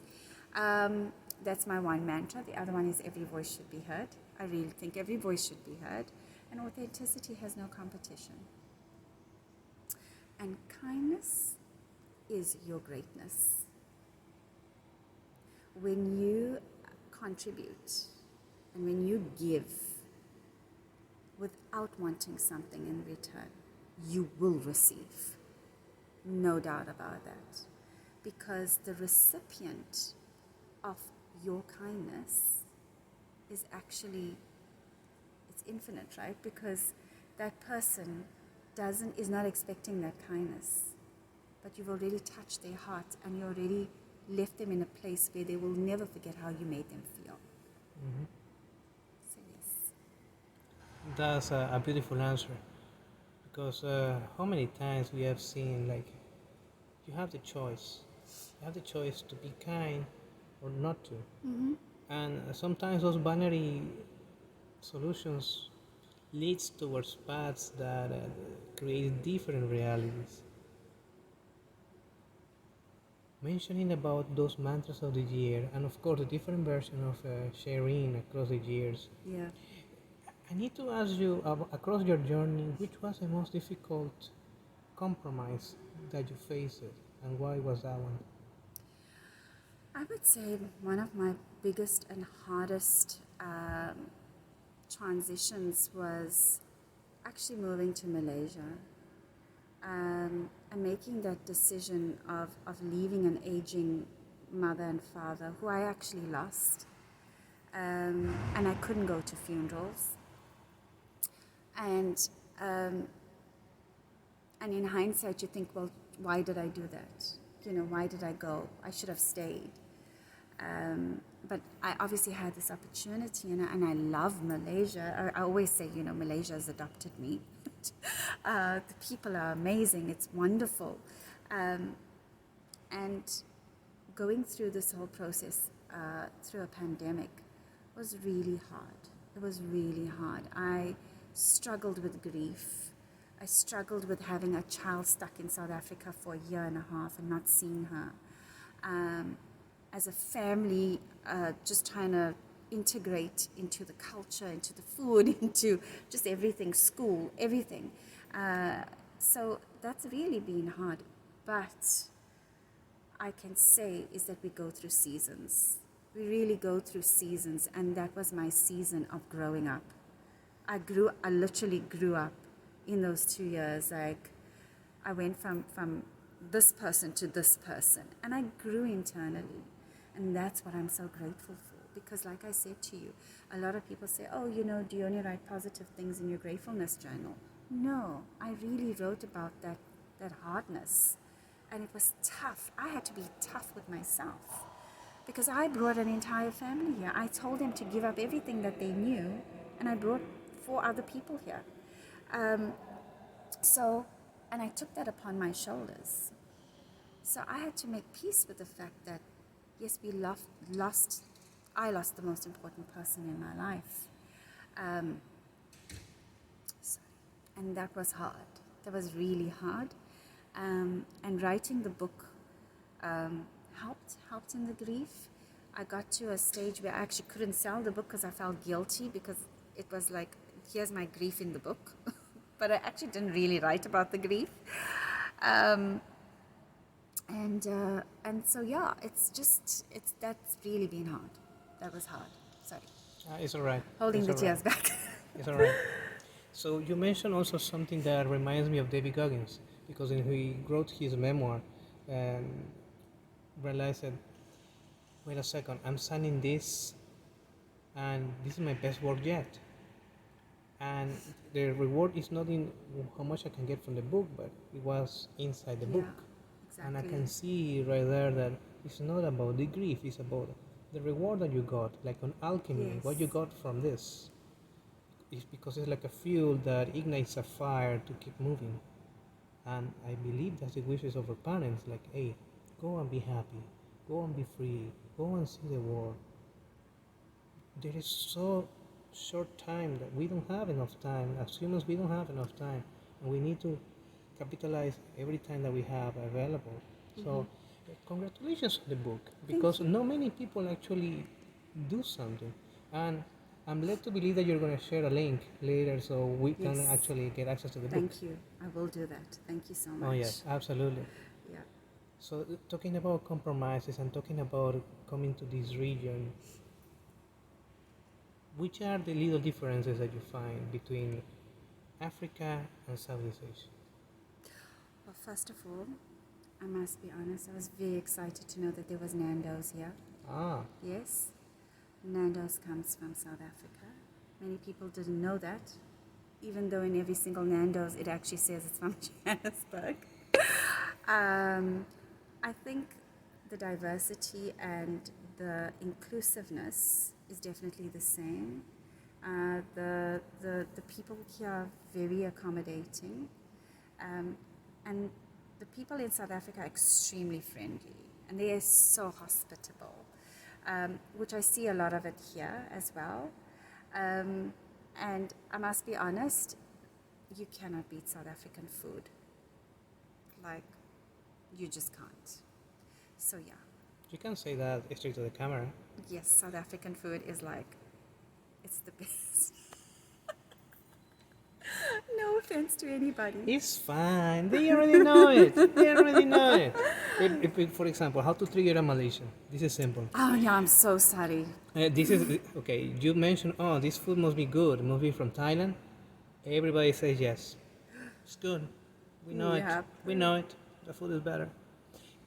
That's my one mantra. The other one is every voice should be heard. I really think every voice should be heard. And authenticity has no competition. And kindness is your greatness. When you contribute and when you give without wanting something in return, you will receive. No doubt about that. Because the recipient of your kindness is actually, it's infinite, right? Because that person is not expecting that kindness. But you've already touched their heart, and you already left them in a place where they will never forget how you made them feel. So yes. That's a beautiful answer, because how many times we have seen like you have the choice. You have the choice to be kind or not to. And sometimes those binary solutions leads towards paths that create different realities. Mentioning about those mantras of the year, and of course the different version of Shereen across the years, Yeah. I need to ask you across your journey, which was the most difficult compromise that you faced, and why was that one? I would say one of my biggest and hardest transitions was actually moving to Malaysia and making that decision of leaving an aging mother and father who I actually lost. And I couldn't go to funerals. And in hindsight, you think, well, why did I do that? You know, why did I go? I should have stayed. But I obviously had this opportunity, and I love Malaysia. I always say, you know, Malaysia has adopted me. The people are amazing. It's wonderful. And going through this whole process through a pandemic was really hard. It was really hard. I struggled with grief. I struggled with having a child stuck in South Africa for a year and a half and not seeing her. As a family, just trying to integrate into the culture, into the food, into just everything, school, everything. So that's really been hard. But I can say is that we go through seasons. We really go through seasons, and that was my season of growing up. I literally grew up in those 2 years. Like, I went from this person to this person, and I grew internally. And that's what I'm so grateful for. Because like I said to you, a lot of people say, oh, you know, do you only write positive things in your gratefulness journal? No, I really wrote about that hardness. And it was tough. I had to be tough with myself. Because I brought an entire family here. I told them to give up everything that they knew, and I brought 4 other people here. And I took that upon my shoulders. So I had to make peace with the fact that, yes, I lost the most important person in my life. And that was hard. That was really hard. And writing the book helped in the grief. I got to a stage where I actually couldn't sell the book because I felt guilty, because it was like, here's my grief in the book. But I actually didn't really write about the grief. And so yeah, that's really been hard. That was hard. Sorry. It's all right. Holding It's the all tears right. back. It's all right. So you mentioned also something that reminds me of David Goggins, because when he wrote his memoir, realized that, wait a second, I'm signing this, and this is my best work yet. And the reward is not in how much I can get from the book, but it was inside the book. Exactly. And I can see right there that it's not about the grief, it's about the reward that you got, like on alchemy, Yes. what you got from this. It's because it's like a fuel that ignites a fire to keep moving. And I believe that's the wishes of our parents, like, hey, go and be happy, go and be free, go and see the world. There is so short time that we don't have enough time. As humans, we don't have enough time, and we need to capitalize every time that we have available. So, congratulations on the book, because not many people actually do something, and I'm led to believe that you're going to share a link later so we can Yes. actually get access to the book. Thank you. I will do that. Thank you so much. Oh yes, absolutely. Yeah. So talking about compromises and talking about coming to this region, which are the little differences that you find between Africa and Southeast Asia? Well, first of all, I must be honest, I was very excited to know that there was Nando's here. Ah, Yes, Nando's comes from South Africa. Many people didn't know that, even though in every single Nando's it actually says it's from Johannesburg. I think the diversity and the inclusiveness is definitely the same. The people here are very accommodating. And the people in South Africa are extremely friendly, and they are so hospitable, which I see a lot of it here as well. And I must be honest, you cannot beat South African food. Like, you just can't. So yeah, You can say that straight to the camera. yes, South African food is like, it's the best. No offense to anybody. It's fine. They already know it. They already know it. For example, how to trigger a Malaysian. This is simple. Oh yeah, I'm so sorry. This is okay. You mentioned, oh, this food must be good. It must be from Thailand. Everybody says yes. It's good. We know Yep. it. We know it. The food is better.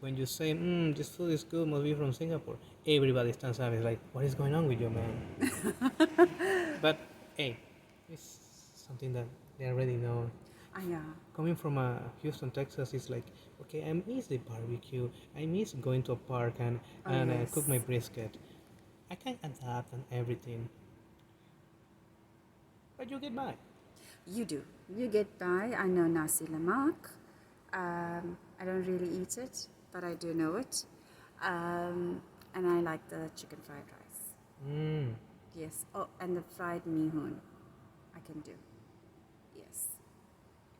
When you say, this food is good, must be from Singapore. Everybody stands up. It's like, what is going on with you, man? But hey, it's something that they already know. Yeah. Coming from Houston, Texas, it's like, okay, I miss the barbecue. I miss going to a park and yes. cook my brisket. I can adapt and everything. But you get by. You do. You get by. I know nasi lemak. I don't really eat it, but I do know it. And I like the chicken fried rice. Yes. Oh, and the fried mihun I can do. Yes.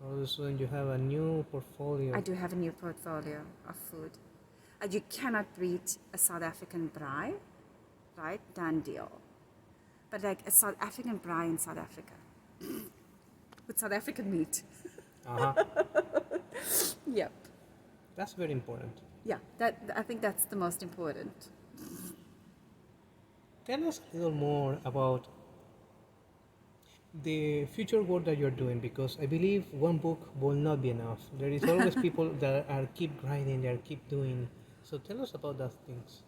All of a sudden, you have a new portfolio. I do have a new portfolio of food. You cannot beat a South African braai, right? Done deal. But like a South African braai in South Africa with South African meat. Yep. That's very important. Yeah, I think that's the most important. Tell us a little more about the future work that you're doing, because I believe one book will not be enough. There is always people that are keep grinding, they are keep doing. So tell us about those things.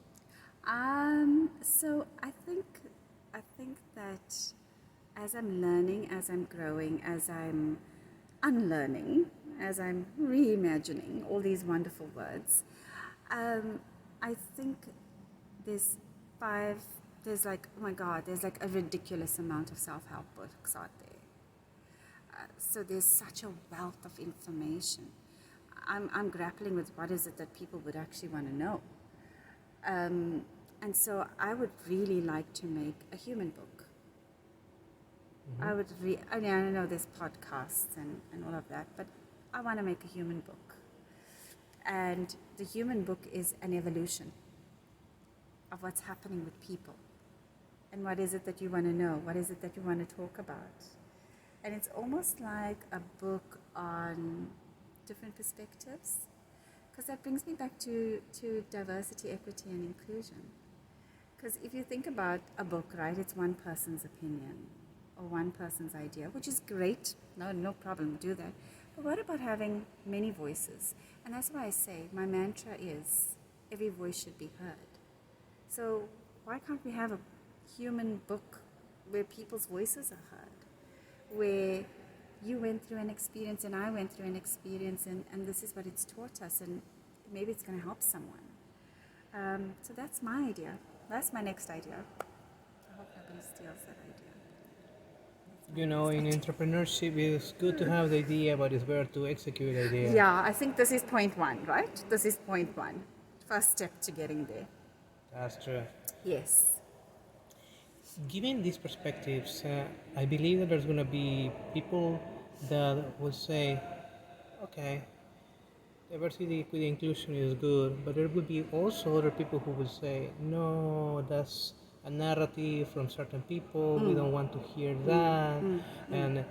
So I think that as I'm learning, as I'm growing, as I'm unlearning, as I'm reimagining all these wonderful words, I think there's like, oh my God, there's like a ridiculous amount of self-help books out there. So there's such a wealth of information. I'm grappling with what is it that people would actually want to know. And so I would really like to make a human book. I would I mean, I know there's podcasts and all of that, but I want to make a human book. And the human book is an evolution of what's happening with people. And what is it that you want to know? What is it that you want to talk about? And it's almost like a book on different perspectives, because that brings me back to diversity, equity, and inclusion. Because if you think about a book, right, it's one person's opinion or one person's idea, which is great. No problem, do that. But what about having many voices? And that's why I say my mantra is every voice should be heard. So why can't we have a human book where people's voices are heard, where you went through an experience and I went through an experience, and this is what it's taught us, and maybe it's going to help someone. So that's my idea. That's my next idea. I hope nobody steals that idea. You know, in entrepreneurship, it's good to have the idea, but it's better to execute the idea. Yeah, I think this is point one, right? This is point one. First step to getting there. That's true. Yes. Given these perspectives, I believe that there's going to be people that will say, okay, diversity, equity, inclusion is good, but there will be also other people who will say, no, that's a narrative from certain people, we don't want to hear that. And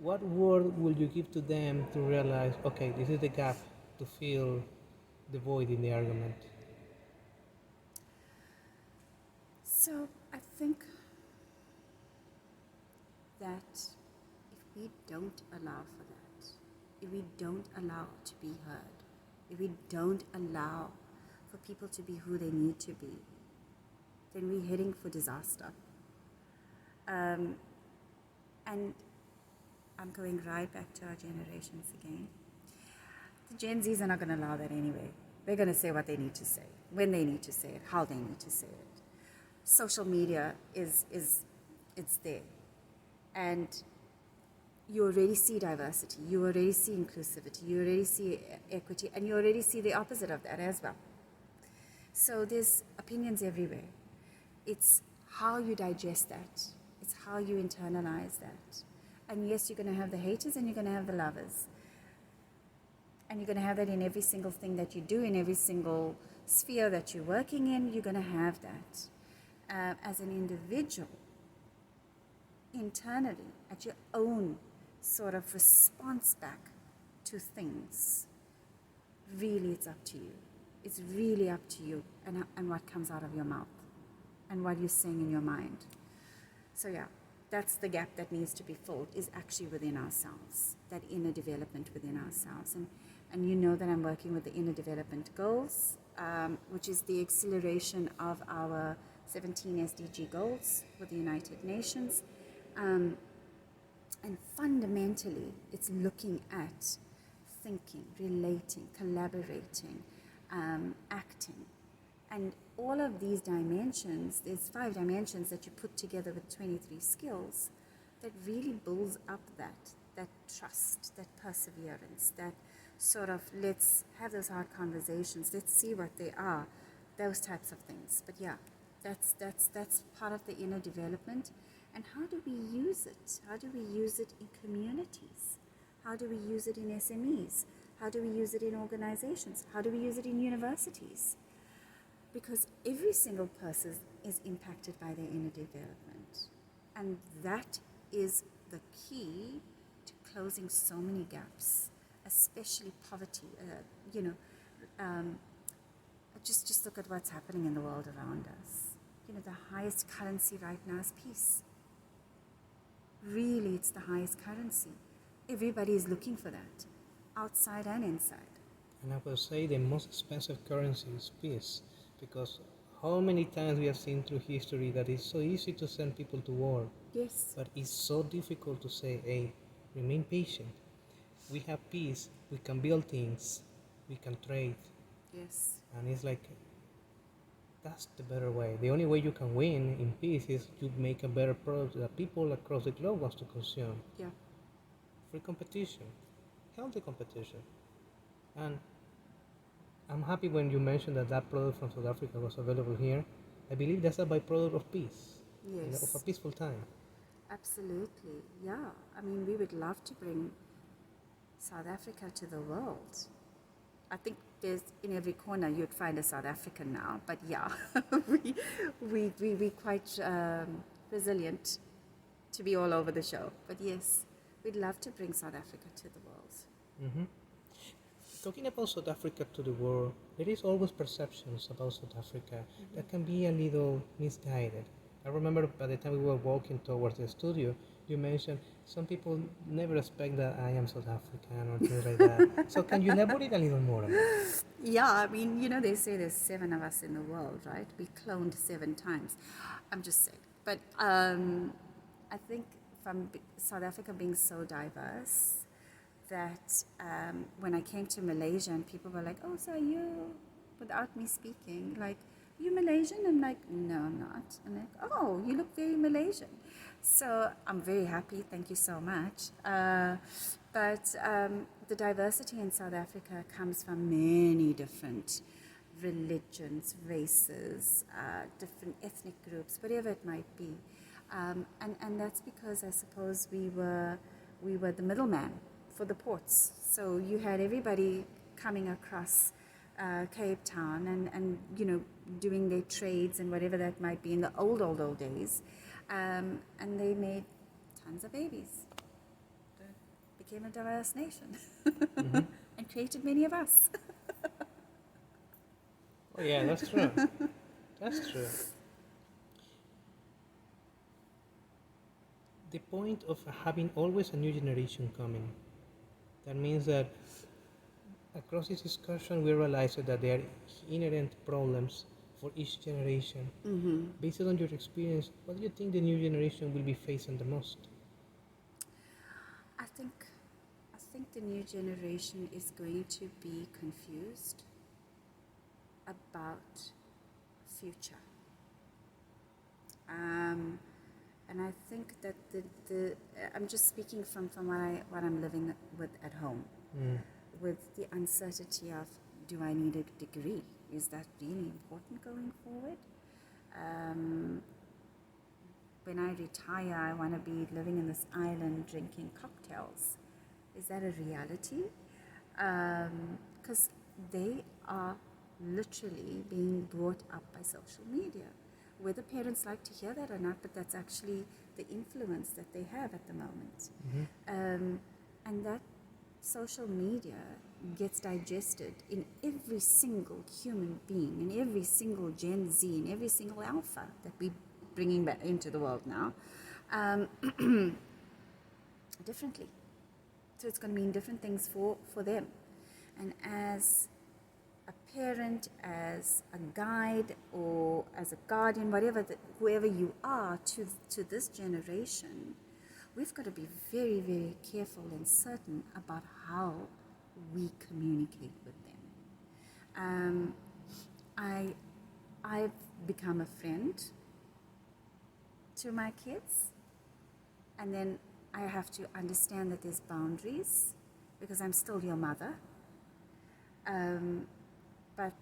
what word will you give to them to realize, okay, this is the gap to fill the void in the argument? So I think that if we don't allow for that, if we don't allow to be heard, if we don't allow for people to be who they need to be, then we're heading for disaster. And I'm going right back to our generations again. The Gen Zs are not going to allow that anyway. They're going to say what they need to say, when they need to say it, how they need to say it. Social media it's there. And you already see diversity, you already see inclusivity, you already see equity, and you already see the opposite of that as well. So there's opinions everywhere. It's how you digest that. It's how you internalize that. And yes, you're going to have the haters and you're going to have the lovers. And you're going to have that in every single thing that you do, in every single sphere that you're working in, you're going to have that. As an individual, internally, at your own sort of response back to things, really it's up to you. It's really up to you and what comes out of your mouth and what you're saying in your mind. So yeah, that's the gap that needs to be filled, is actually within ourselves, that inner development within ourselves. And you know that I'm working with the inner development goals, which is the acceleration of our 17 SDG goals with the United Nations. And fundamentally, it's looking at thinking, relating, collaborating, acting. And all of these dimensions, there's 5 dimensions that you put together with 23 skills that really builds up that trust, that perseverance, that sort of let's have those hard conversations, let's see what they are, those types of things. But yeah, that's part of the inner development. And how do we use it? How do we use it in communities? How do we use it in SMEs? How do we use it in organizations? How do we use it in universities? Because every single person is impacted by their inner development. And that is the key to closing so many gaps, especially poverty. Just look at what's happening in the world around us. The highest currency right now is peace. Really, it's the highest currency. Everybody is looking for that, outside and inside. And I will say the most expensive currency is peace, because how many times we have seen through history that it's so easy to send people to war. Yes. But it's so difficult to say, hey, remain patient. We have peace, we can build things, we can trade. Yes. And it's like, that's the better way. The only way you can win in peace is to make a better product that people across the globe wants to consume. Yeah. Free competition, healthy competition. And I'm happy when you mentioned that product from South Africa was available here. I believe that's a byproduct of peace. Yes. Of a peaceful time. Absolutely. Yeah. I mean, we would love to bring South Africa to the world. I think there's in every corner you'd find a South African now, but yeah, we quite resilient to be all over the show. But yes, we'd love to bring South Africa to the world. Mm-hmm. Talking about South Africa to the world, there is always perceptions about South Africa that can be a little misguided. I remember by the time we were walking towards the studio, you mentioned some people never expect that I am South African or things like that. So can you elaborate a little more on that? Yeah, I mean, they say there's 7 of us in the world, right? We cloned 7 times. I'm just saying. But I think from South Africa being so diverse, that when I came to Malaysia and people were like, oh, so are you, without me speaking, like, you Malaysian? I'm like, no, I'm not. And they're like, oh, you look very Malaysian. So I'm very happy, thank you so much. But the diversity in South Africa comes from many different religions, races, different ethnic groups, whatever it might be. And that's because I suppose we were the middleman for the ports. So you had everybody coming across Cape Town and doing their trades and whatever that might be in the old days. And they made tons of babies. Became a diverse nation. Mm-hmm. And created many of us. Oh yeah, that's true. That's true. The point of having always a new generation coming, that means that across this discussion we realize that there are inherent problems for each generation. Mm-hmm. Based on your experience, what do you think the new generation will be facing the most? I think the new generation is going to be confused about future. And I think that I'm just speaking from what I'm living with at home, with the uncertainty of, do I need a degree? Is that really important going forward? When I retire, I want to be living in this island drinking cocktails. Is that a reality? Because they are literally being brought up by social media. Whether parents like to hear that or not, but that's actually the influence that they have at the moment. And that social media gets digested in every single human being, in every single Gen Z, in every single alpha that we're bringing back into the world now, differently. So it's going to mean different things for them. And as a parent, as a guide, or as a guardian, whoever you are to this generation, we've got to be very, very careful and certain about how we communicate with them. I've become a friend to my kids, and then I have to understand that there's boundaries, because I'm still your mother. But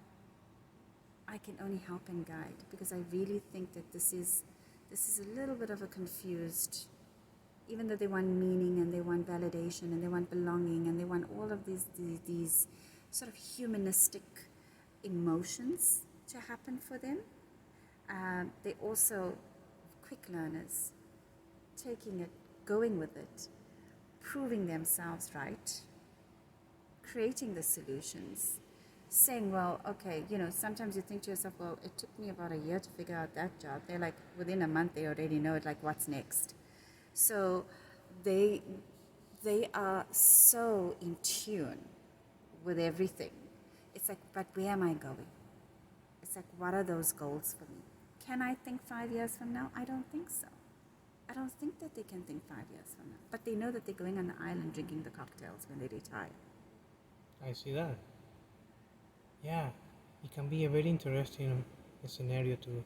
I can only help and guide, because I really think that this is a little bit of a confused, even though they want meaning and they want validation and they want belonging and they want all of these sort of humanistic emotions to happen for them. They're also quick learners, taking it, going with it, proving themselves right, creating the solutions, saying, well, okay, sometimes you think to yourself, well, it took me about a year to figure out that job. They're like, within a month, they already know it, like, what's next. So they are so in tune with everything. It's like, but where am I going? It's like, what are those goals for me? Can I think 5 years from now? I don't think so. I don't think that they can think 5 years from now. But they know that they're going on the island drinking the cocktails when they retire. I see that. Yeah, it can be a very interesting scenario to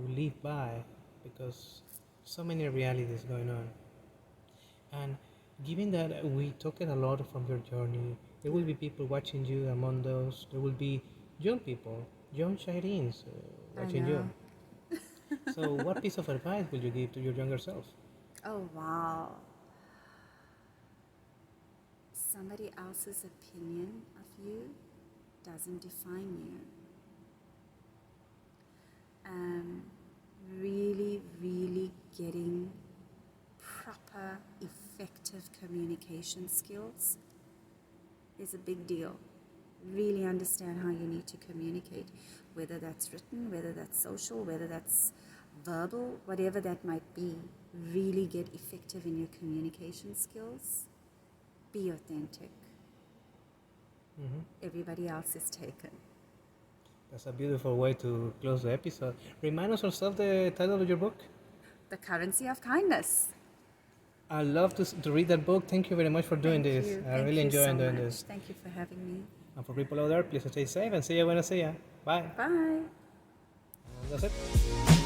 live by, because so many realities going on. And given that we talked a lot from your journey, there will be people watching you. Among those, there will be young people, young Shireens watching you. So what piece of advice would you give to your younger self? Oh, wow. Somebody else's opinion of you doesn't define you. Really, really getting proper, effective communication skills is a big deal. Really understand how you need to communicate, whether that's written, whether that's social, whether that's verbal, whatever that might be. Really get effective in your communication skills. Be authentic. Everybody else is taken. That's a beautiful way to close the episode. Remind us yourself the title of your book. The Currency of Kindness. I love to read that book. Thank you very much for doing this. I really enjoy doing this. Thank you for having me. And for people out there, please stay safe and see you when I see you. Bye. Bye. And that's it.